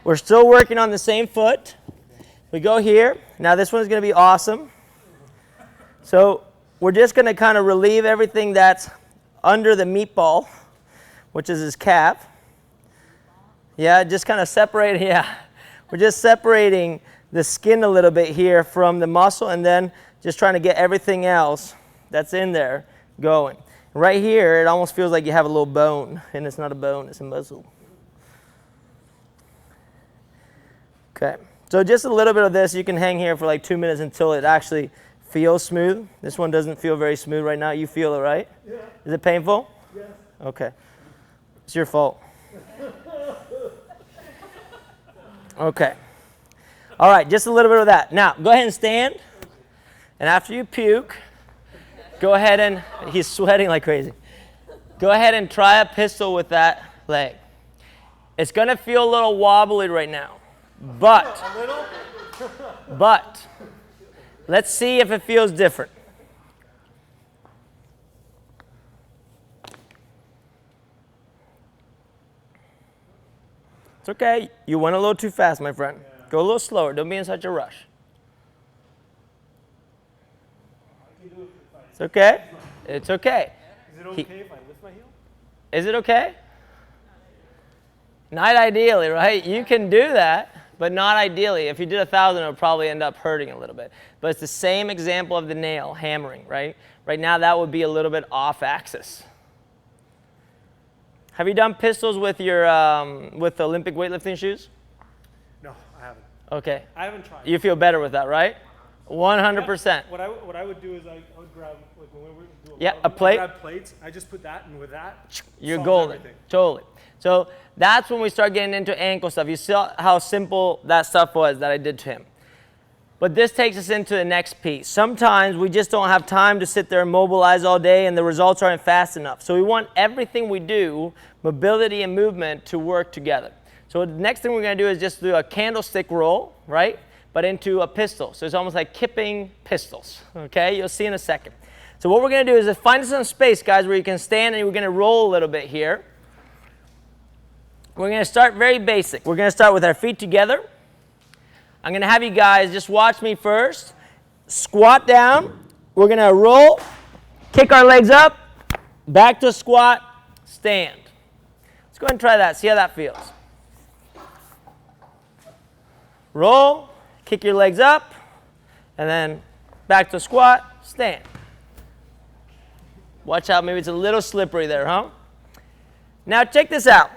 A: We're still working on the same foot. We go here. Now this one's going to be awesome. So we're just going to kind of relieve everything that's under the meatball, which is his calf. Yeah, just kind of separating. Yeah, we're just separating the skin a little bit here from the muscle, and then just trying to get everything else that's in there going. Right here, it almost feels like you have a little bone, and it's not a bone, it's a muscle. Okay, so just a little bit of this. You can hang here for like 2 minutes until it actually feels smooth. This one doesn't feel very smooth right now. You feel it, right? Yeah. Is it painful? Yes. Okay. It's your fault. Okay. All right, just a little bit of that. Now, go ahead and stand. And after you puke, go ahead and, he's sweating like crazy. Go ahead and try a pistol with that leg. It's going to feel a little wobbly right now. But let's see if it feels different. It's okay. You went a little too fast, my friend. Go a little slower. Don't be in such a rush. It's okay. It's okay.
F: Is it okay if I lift my heel?
A: Is it okay? Not ideally, right? You can do that, but not ideally. If you did 1,000, it would probably end up hurting a little bit. But it's the same example of the nail hammering, right? Right now, that would be a little bit off axis. Have you done pistols with your with Olympic weightlifting shoes?
F: No, I haven't.
A: Okay.
F: I haven't tried.
A: You feel better with that, right? 100%.
F: What I would do is I would grab, like when we were doing
A: A plate.
F: I grab plates. I just put that, and with that,
A: You're
F: solves
A: golden.
F: everything.
A: Totally. So that's when we start getting into ankle stuff. You saw how simple that stuff was that I did to him. But this takes us into the next piece. Sometimes we just don't have time to sit there and mobilize all day, and the results aren't fast enough. So we want everything we do, mobility and movement, to work together. So the next thing we're going to do is just do a candlestick roll, right? But into a pistol. So it's almost like kipping pistols, okay? You'll see in a second. So what we're going to do is just find some space, guys, where you can stand, and we're going to roll a little bit here. We're going to start very basic. We're going to start with our feet together. I'm going to have you guys just watch me first. Squat down. We're going to roll, kick our legs up, back to squat, stand. Let's go ahead and try that. See how that feels. Roll, kick your legs up, and then back to squat, stand. Watch out, maybe it's a little slippery there, huh? Now check this out.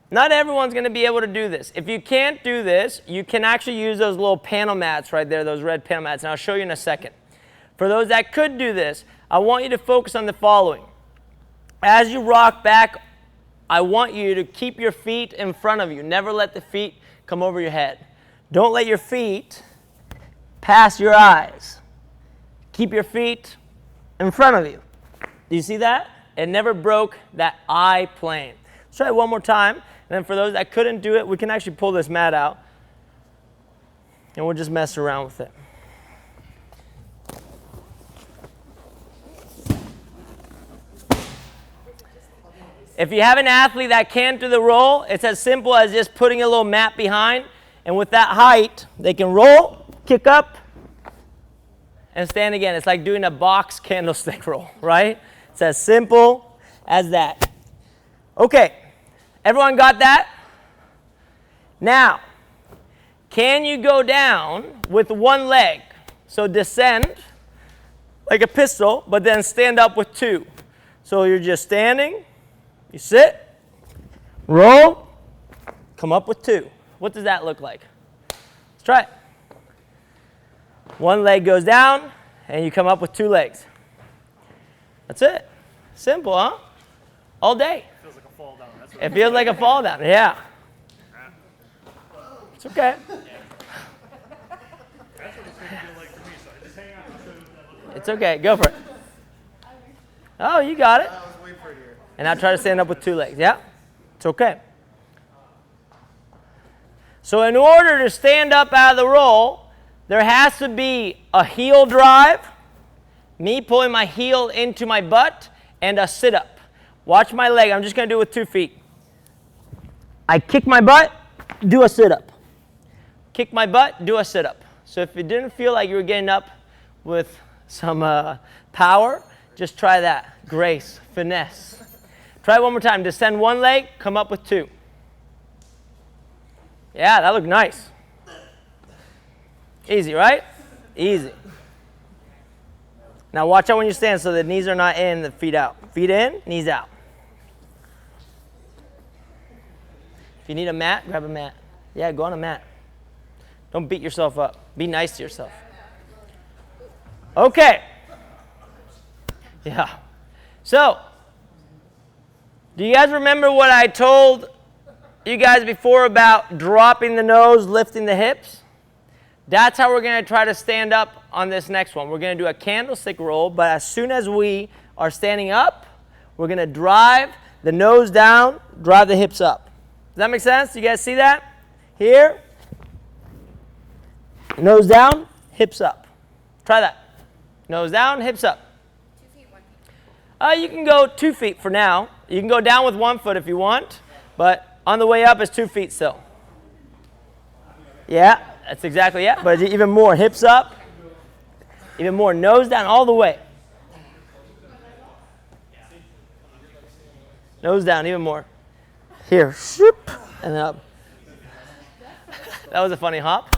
A: Not everyone's going to be able to do this. If you can't do this, you can actually use those little panel mats right there, those red panel mats, and I'll show you in a second. For those that could do this, I want you to focus on the following. As you rock back, I want you to keep your feet in front of you. Never let the feet come over your head. Don't let your feet pass your eyes. Keep your feet in front of you. Do you see that? It never broke that eye plane. Let's try it one more time. And then for those that couldn't do it, we can actually pull this mat out. And we'll just mess around with it. If you have an athlete that can't do the roll, it's as simple as just putting a little mat behind. And with that height, they can roll, kick up, and stand again. It's like doing a box candlestick roll, right? It's as simple as that. Okay, everyone got that? Now, can you go down with one leg? So descend like a pistol, but then stand up with two. So you're just standing, you sit, roll, come up with two. What does that look like? Let's try it. One leg goes down, and you come up with two legs. That's it. Simple, huh? All day.
F: It feels like a fall down. That's what
A: It feels like a fall down, yeah. It's okay.
F: That's what it's going to feel like for me. So I just hang out and show you what that looks like.
A: It's okay. Go for it. Oh, you got it.
B: I was waiting for it here.
A: And now try to stand up with two legs. Yeah? It's okay. So in order to stand up out of the roll, there has to be a heel drive, me pulling my heel into my butt, and a sit-up. Watch my leg. I'm just going to do it with 2 feet. I kick my butt, do a sit-up. Kick my butt, do a sit-up. So if you didn't feel like you were getting up with some power, just try that. Grace, finesse. Try it one more time. Descend one leg, come up with 2. Yeah, that looked nice. Easy, right? Easy. Now watch out when you stand so the knees are not in, the feet out. Feet in, knees out. If you need a mat, grab a mat. Yeah, go on a mat. Don't beat yourself up. Be nice to yourself. Okay. Yeah. So, do you guys remember what I told you guys before about dropping the nose, lifting the hips? That's how we're going to try to stand up on this next one. We're going to do a candlestick roll, but as soon as we are standing up, we're going to drive the nose down, drive the hips up. Does that make sense? You guys see that? Here. Nose down, hips up. Try that. Nose down, hips up.
C: 2 feet, 1 feet.
A: You can go 2 feet for now. You can go down with 1 foot if you want, but on the way up is 2 feet still. Yeah, that's exactly it. But even more, hips up. Even more, nose down all the way. Nose down, even more. Here, shoop, and then up. That was a funny hop.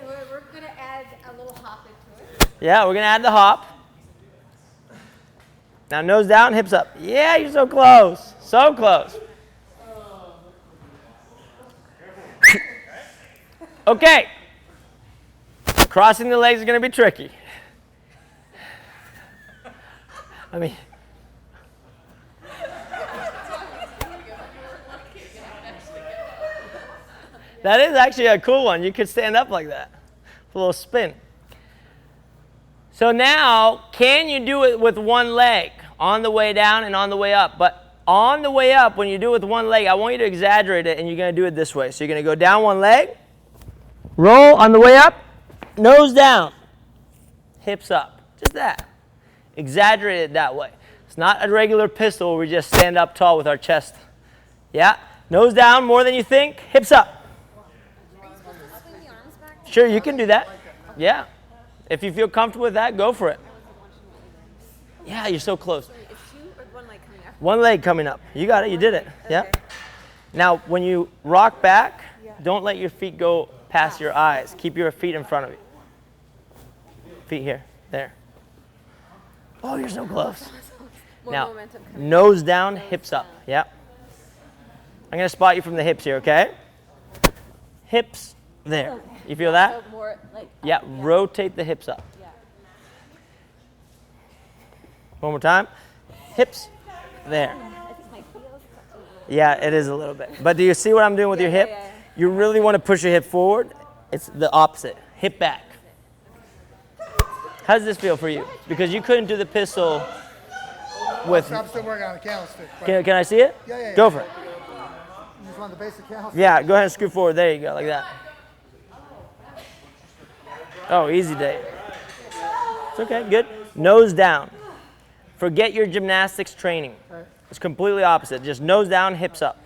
C: We're going to add a little hop into it.
A: Yeah, we're going to add the hop. Now nose down, hips up. Yeah, you're so close. So close. Okay. Crossing the legs is going to be tricky. I mean, that is actually a cool one. You could stand up like that. A little spin. So now, can you do it with one leg on the way down and on the way up? But on the way up, when you do it with one leg, I want you to exaggerate it, and you're going to do it this way. So you're going to go down one leg, roll on the way up, nose down, hips up. Just that. Exaggerate it that way. It's not a regular pistol where we just stand up tall with our chest. Yeah? Nose down more than you think, hips up.
C: Are you supposed to swing the arms back?
A: Sure, you can do that. Yeah. If you feel comfortable with that, go for it. Yeah, you're so close.
C: It's 2 or 1 leg coming up?
A: One leg coming up. You got it. You did it. Yeah. Now, when you rock back, don't let your feet go past your eyes. Keep your feet in front of you. Feet here. There. Oh, you're so close.
C: More
A: Now,
C: momentum coming.
A: nose down, hips up. Yeah. I'm going to spot you from the hips here, okay? Hips there. You feel that?
C: So more like
A: Yeah, rotate the hips up.
C: Yeah.
A: One more time. Hips there.
C: I think my heels touch a little.
A: Yeah, it is a little bit. But do you see what I'm doing with your hip?
C: yeah.
A: You really want to push your hip forward. It's the opposite. Hip back. How does this feel for you? Because you couldn't do the pistol with...
B: I'm still working on the candlestick. but
A: Can I see it?
B: Yeah.
A: Go for it.
B: You just want the basic candlestick?
A: Yeah, go ahead and scoot forward. There you go, like that. Oh, easy day. It's okay, good. Nose down. Forget your gymnastics training. It's completely opposite. Just nose down, hips up.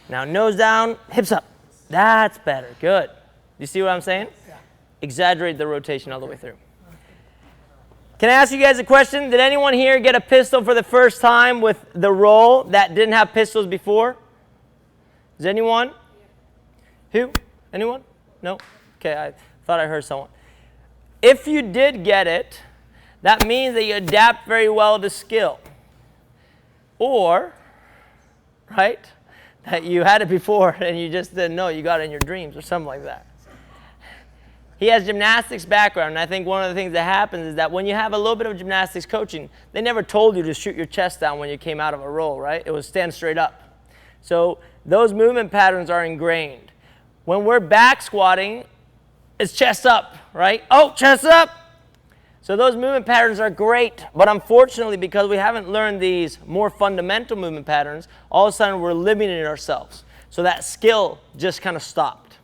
A: Now nose down, hips up. That's better. Good. You see what I'm saying?
B: Yeah.
A: Exaggerate the rotation all the way through. Can I ask you guys a question? Did anyone here get a pistol for the first time with the roll that didn't have pistols before? Is anyone? Who? Anyone? No? Okay, I thought I heard someone. If you did get it, that means that you adapt very well to skill. Or, right, that you had it before and you just didn't know, you got it in your dreams or something like that. He has gymnastics background, and I think one of the things that happens is that when you have a little bit of gymnastics coaching, they never told you to shoot your chest down when you came out of a roll, right? It was stand straight up. So those movement patterns are ingrained. When we're back squatting, it's chest up, right? Oh, chest up. So those movement patterns are great, but unfortunately, because we haven't learned these more fundamental movement patterns, all of a sudden we're limiting ourselves. So that skill just kind of stopped.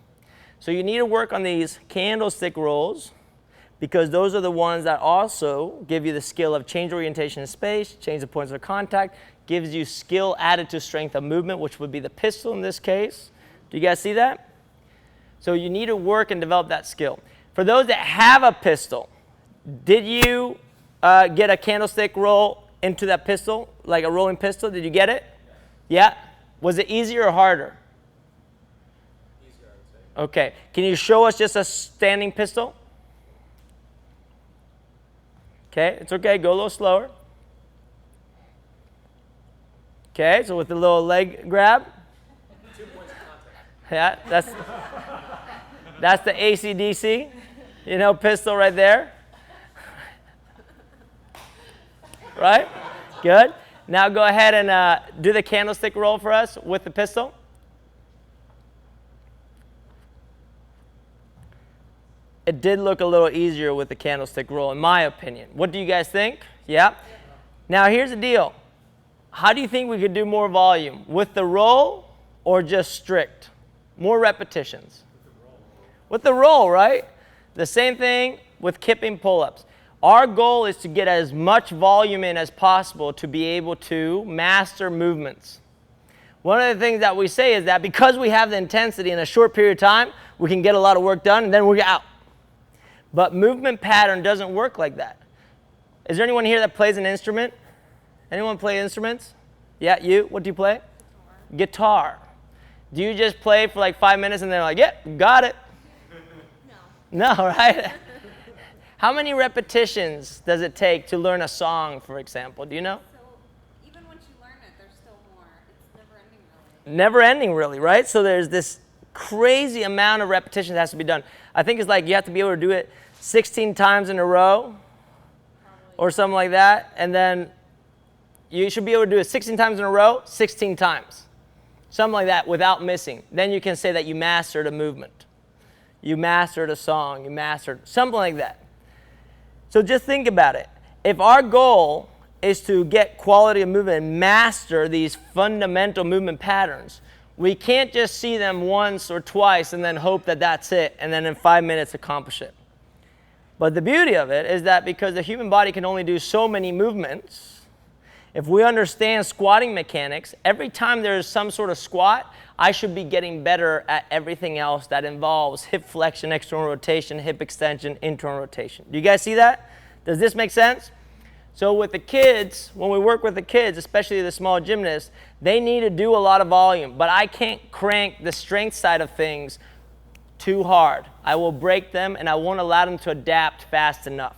A: So you need to work on these candlestick rolls because those are the ones that also give you the skill of change orientation in space, change the points of contact, gives you skill added to strength of movement, which would be the pistol in this case. Do you guys see that? So you need to work and develop that skill. For those that have a pistol, did you get a candlestick roll into that pistol, like a rolling pistol? Did you get it? Yeah? Was it easier or harder?
D: Easier, I would say.
A: Okay. Can you show us just a standing pistol? Okay, it's okay. Go a little slower. Okay, so with the little leg grab.
D: 2 points of contact.
A: Yeah, that's the AC/DC, pistol right there. Right? Good. Now go ahead and do the candlestick roll for us with the pistol. It did look a little easier with the candlestick roll, in my opinion. What do you guys think? Yeah? Now here's the deal. How do you think we could do more volume? With the roll or just strict? More repetitions? With the roll, right? The same thing with kipping pull-ups. Our goal is to get as much volume in as possible to be able to master movements. One of the things that we say is that because we have the intensity in a short period of time, we can get a lot of work done and then we're out. But movement pattern doesn't work like that. Is there anyone here that plays an instrument? Anyone play instruments? Yeah, you? What do you play? Guitar. Do you just play for like 5 minutes and then like, yeah, got it? No. No, right? How many repetitions does it take to learn a song, for example? Do you know?
C: So even once you learn it, there's still more. It's never ending really.
A: Never ending really, right? So there's this crazy amount of repetition that has to be done. I think it's like you have to be able to do it 16 times in a row or something like that. And then you should be able to do it 16 times in a row, 16 times. Something like that without missing. Then you can say that you mastered a movement. You mastered a song. You mastered something like that. So just think about it. If our goal is to get quality of movement and master these fundamental movement patterns, we can't just see them once or twice and then hope that that's it and then in 5 minutes accomplish it. But the beauty of it is that because the human body can only do so many movements, if we understand squatting mechanics, every time there's some sort of squat, I should be getting better at everything else that involves hip flexion, external rotation, hip extension, internal rotation. Do you guys see that? Does this make sense? So with the kids, when we work with the kids, especially the small gymnasts, they need to do a lot of volume, but I can't crank the strength side of things too hard. I will break them and I won't allow them to adapt fast enough.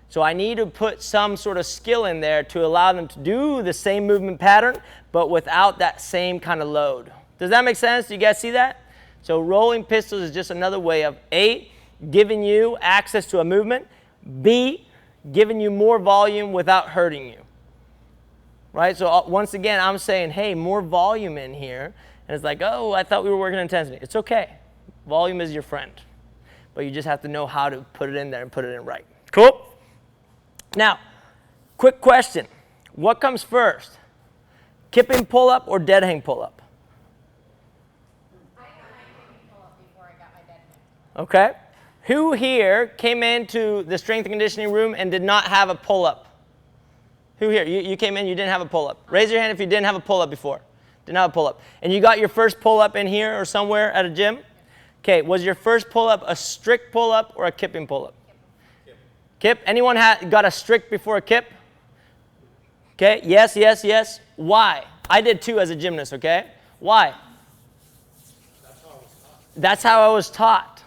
A: So I need to put some sort of skill in there to allow them to do the same movement pattern, but without that same kind of load. Does that make sense? Do you guys see that? So rolling pistols is just another way of A, giving you access to a movement, B, giving you more volume without hurting you. Right? So once again, I'm saying, hey, more volume in here. And it's like, oh, I thought we were working intensity. It's okay. Volume is your friend. But you just have to know how to put it in there and put it in right. Cool? Now, quick question. What comes first? Kipping pull-up or dead hang pull-up?
C: I got my kipping pull-up before I got my dead hang.
A: Okay. Who here came into the strength and conditioning room and did not have a pull-up? Who here? You came in, you didn't have a pull-up. Raise your hand if you didn't have a pull-up before. Didn't have a pull-up. And you got your first pull-up in here or somewhere at a gym? Okay, was your first pull-up a strict pull-up or a kipping pull-up? Kip. Anyone got a strict before a kip? Okay, yes, yes, yes. Why? I did too as a gymnast, okay? Why? That's how I was taught.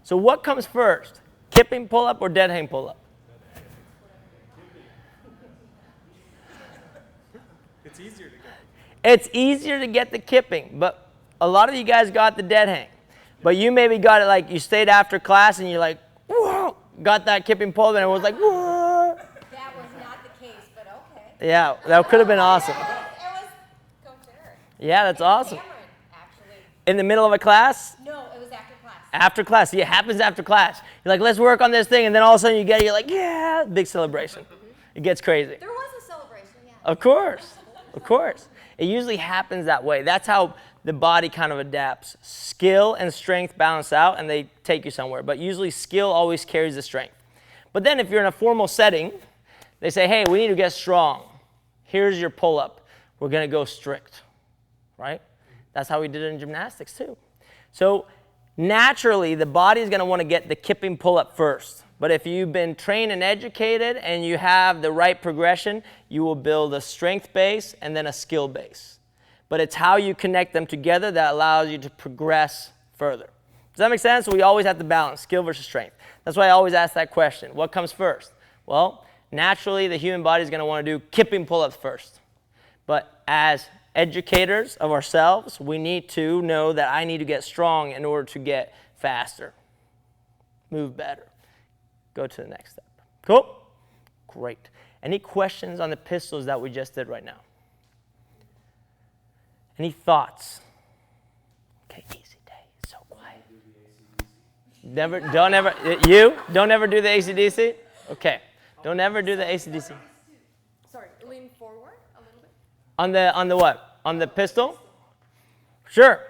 A: So what comes first? Kipping pull-up or dead hang pull-up?
D: It's easier to get.
A: It's easier to get the kipping, but a lot of you guys got the dead hang. But you maybe got it like you stayed after class and you're like, whoa, got that kipping pull-up and it was like, whoa.
C: That was not the case, but okay.
A: Yeah, that could have been awesome.
C: It was Coach Eric.
A: Yeah, that's awesome.
C: Cameron, actually.
A: In the middle of a class?
C: No, it was after class.
A: After class. See, it happens after class. You're like, let's work on this thing, and then all of a sudden you get it, you're like, yeah, big celebration. It gets crazy.
C: There was a celebration, yeah.
A: Of course. Of course. It usually happens that way. That's how the body kind of adapts. Skill and strength balance out, and they take you somewhere. But usually skill always carries the strength. But then if you're in a formal setting, they say, hey, we need to get strong. Here's your pull-up. We're going to go strict, right? That's how we did it in gymnastics too. So naturally, the body is going to want to get the kipping pull-up first. But if you've been trained and educated and you have the right progression, you will build a strength base and then a skill base. But it's how you connect them together that allows you to progress further. Does that make sense? We always have to balance skill versus strength. That's why I always ask that question. What comes first? Well, naturally, the human body is going to want to do kipping pull-ups first. But as educators of ourselves, we need to know that I need to get strong in order to get faster, move better, go to the next step. Cool? Great. Any questions on the pistols that we just did right now? Any thoughts? Okay, easy day. It's so quiet. Don't ever do the AC/DC? Okay. Don't ever do the AC/DC.
C: Sorry, lean forward a little bit.
A: On the what? On the pistol? Sure.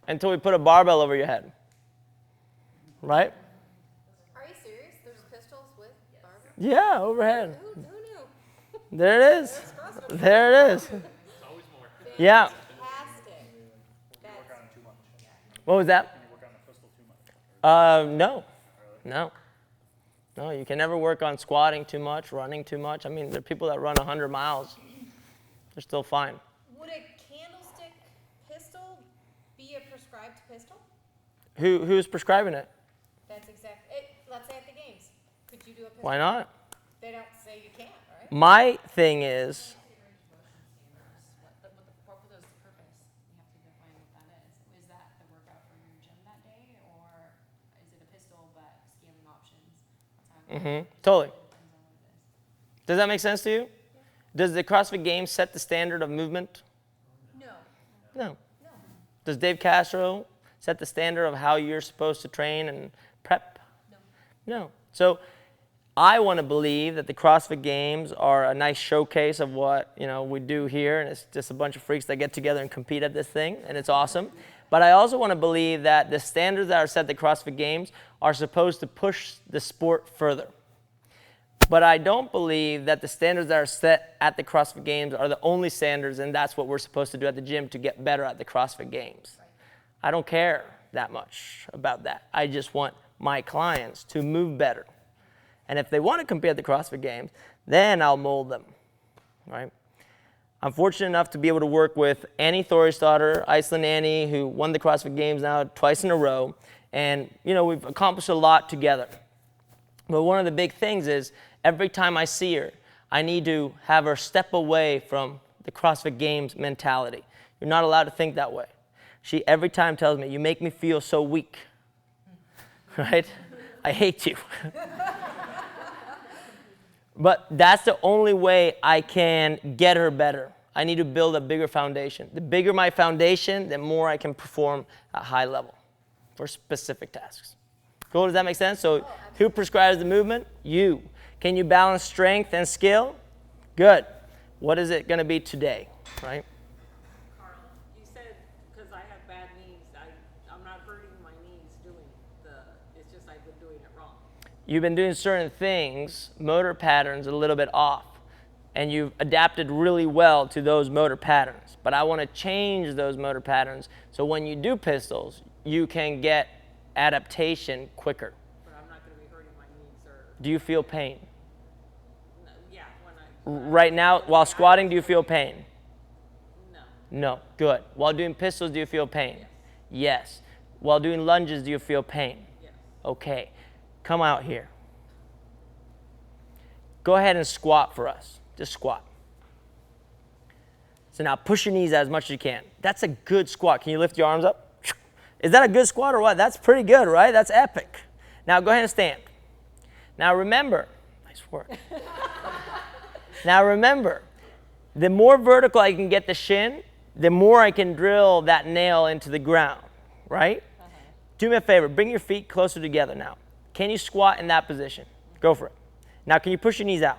A: Until we put a barbell over your head. Right?
C: Are you serious? There's pistols with barbell?
A: Yeah, overhead.
C: Who knew?
A: There it is. There it is. Yeah.
C: Fantastic.
A: What was that? No. No, you can never work on squatting too much, running too much. I mean, there are people that run 100 miles. They're still fine.
C: Would a candlestick pistol be a prescribed pistol?
A: Who's prescribing it?
C: That's exactly it. Let's say at the games. Could you do a pistol?
A: Why not?
C: They don't say you can't, right?
A: My thing is,
C: What was the purpose? You have to define what that is. Is that the workout for your gym that day, or is it a pistol but scaling options?
A: totally. Does that make sense to you? Does the CrossFit Games set the standard of movement?
C: No.
A: No. Does Dave Castro set the standard of how you're supposed to train and prep? No. So I want to believe that the CrossFit Games are a nice showcase of what we do here, and it's just a bunch of freaks that get together and compete at this thing, and it's awesome. But I also want to believe that the standards that are set at the CrossFit Games are supposed to push the sport further. But I don't believe that the standards that are set at the CrossFit Games are the only standards, and that's what we're supposed to do at the gym to get better at the CrossFit Games. I don't care that much about that. I just want my clients to move better. And if they want to compete at the CrossFit Games, then I'll mold them, right? I'm fortunate enough to be able to work with Annie Thorisdottir, Iceland Annie, who won the CrossFit Games now twice in a row. And, we've accomplished a lot together. But one of the big things is every time I see her, I need to have her step away from the CrossFit Games mentality. You're not allowed to think that way. She every time tells me, you make me feel so weak, right? I hate you. But that's the only way I can get her better. I need to build a bigger foundation. The bigger my foundation, the more I can perform at high level for specific tasks. Cool, does that make sense? So who prescribes the movement? You. Can you balance strength and skill? Good. What is it going to be today, right?
E: Carl, you said because I have bad knees, I'm not hurting my knees doing it's just I've been doing it wrong.
A: You've been doing certain things, motor patterns a little bit off, and you've adapted really well to those motor patterns. But I want to change those motor patterns so when you do pistols, you can get adaptation quicker.
E: But I'm not going to be hurting my knees or...
A: Do you feel pain?
E: Yeah, when
A: Right now, while squatting, do you feel pain?
E: No.
A: No. Good. While doing pistols, do you feel pain? Yes. While doing lunges, do you feel pain?
E: Yes.
A: Okay. Come out here. Go ahead and squat for us. Just squat. So now push your knees out as much as you can. That's a good squat. Can you lift your arms up? Is that a good squat or what? That's pretty good, right? That's epic. Now go ahead and stand. Now remember, nice work. Now remember, the more vertical I can get the shin, the more I can drill that nail into the ground, right? Do me a favor, bring your feet closer together now. Can you squat in that position? Go for it. Now can you push your knees out?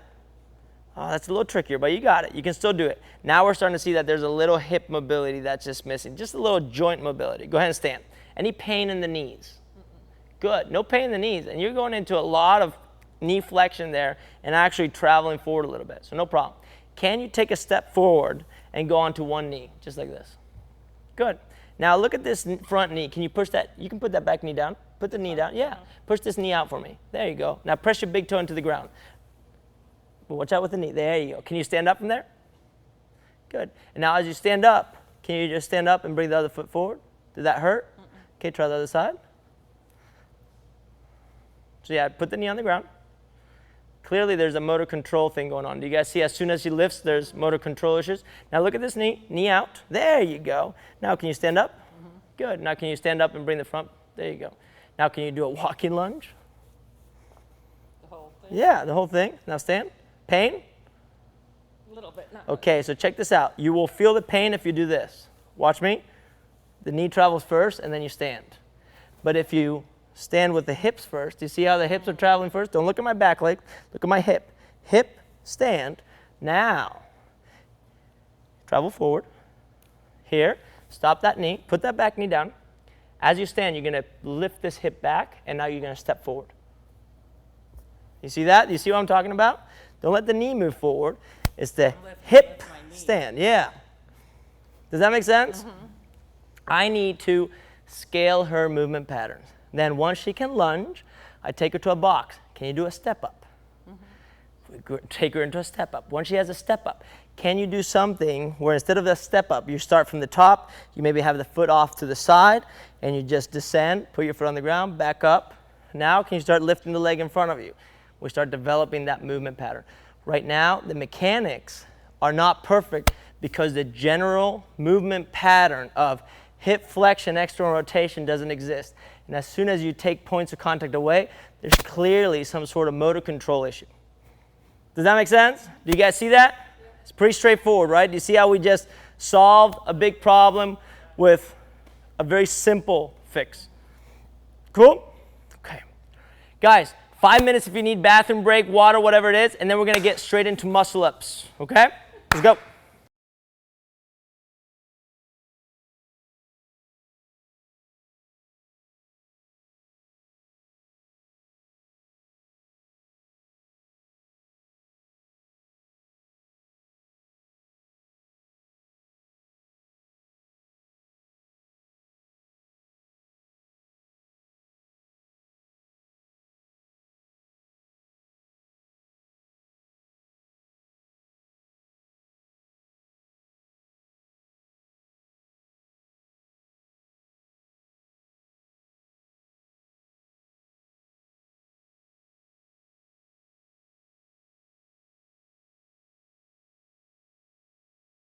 A: Oh, that's a little trickier, but you got it. You can still do it. Now we're starting to see that there's a little hip mobility that's just missing. Just a little joint mobility. Go ahead and stand. Any pain in the knees? Good. No pain in the knees. And you're going into a lot of knee flexion there and actually traveling forward a little bit. So no problem. Can you take a step forward and go onto one knee, just like this? Good. Now look at this front knee. Can you push that? You can put that back knee down. Put the knee down. Yeah. Push this knee out for me. There you go. Now press your big toe into the ground. Watch out with the knee. There you go. Can you stand up from there? Good. And now as you stand up, can you just stand up and bring the other foot forward? Did that hurt? Okay, try the other side. So yeah, put the knee on the ground. Clearly there's a motor control thing going on. Do you guys see as soon as he lifts, there's motor control issues? Now look at this knee out. There you go. Now can you stand up? Good. Now can you stand up and bring the front? There you go. Now can you do a walking lunge?
E: The whole thing?
A: Yeah, the whole thing. Now stand. Pain?
E: A little bit, not
A: Okay, so check this out. You will feel the pain if you do this. Watch me. The knee travels first and then you stand. But if you stand with the hips first, do you see how the hips are traveling first? Don't look at my back leg. Look at my hip. Hip, stand. Now, travel forward. Here, stop that knee. Put that back knee down. As you stand, you're going to lift this hip back, and now you're going to step forward. You see that? You see what I'm talking about? Don't let the knee move forward. It's the hip stand. Yeah. Does that make sense? I need to scale her movement patterns. Then once she can lunge, I take her to a box. Can you do a step up? Take her into a step up. Once she has a step up, can you do something where instead of a step up, you start from the top, you maybe have the foot off to the side, and you just descend, put your foot on the ground, back up. Now can you start lifting the leg in front of you? We start developing that movement pattern. Right now, the mechanics are not perfect because the general movement pattern of hip flexion, external rotation doesn't exist. And as soon as you take points of contact away, there's clearly some sort of motor control issue. Does that make sense? Do you guys see that? It's pretty straightforward, right? Do you see how we just solved a big problem with a very simple fix? Cool? Okay. Guys, 5 minutes if you need bathroom break, water, whatever it is, and then we're going to get straight into muscle ups. Okay? Let's go.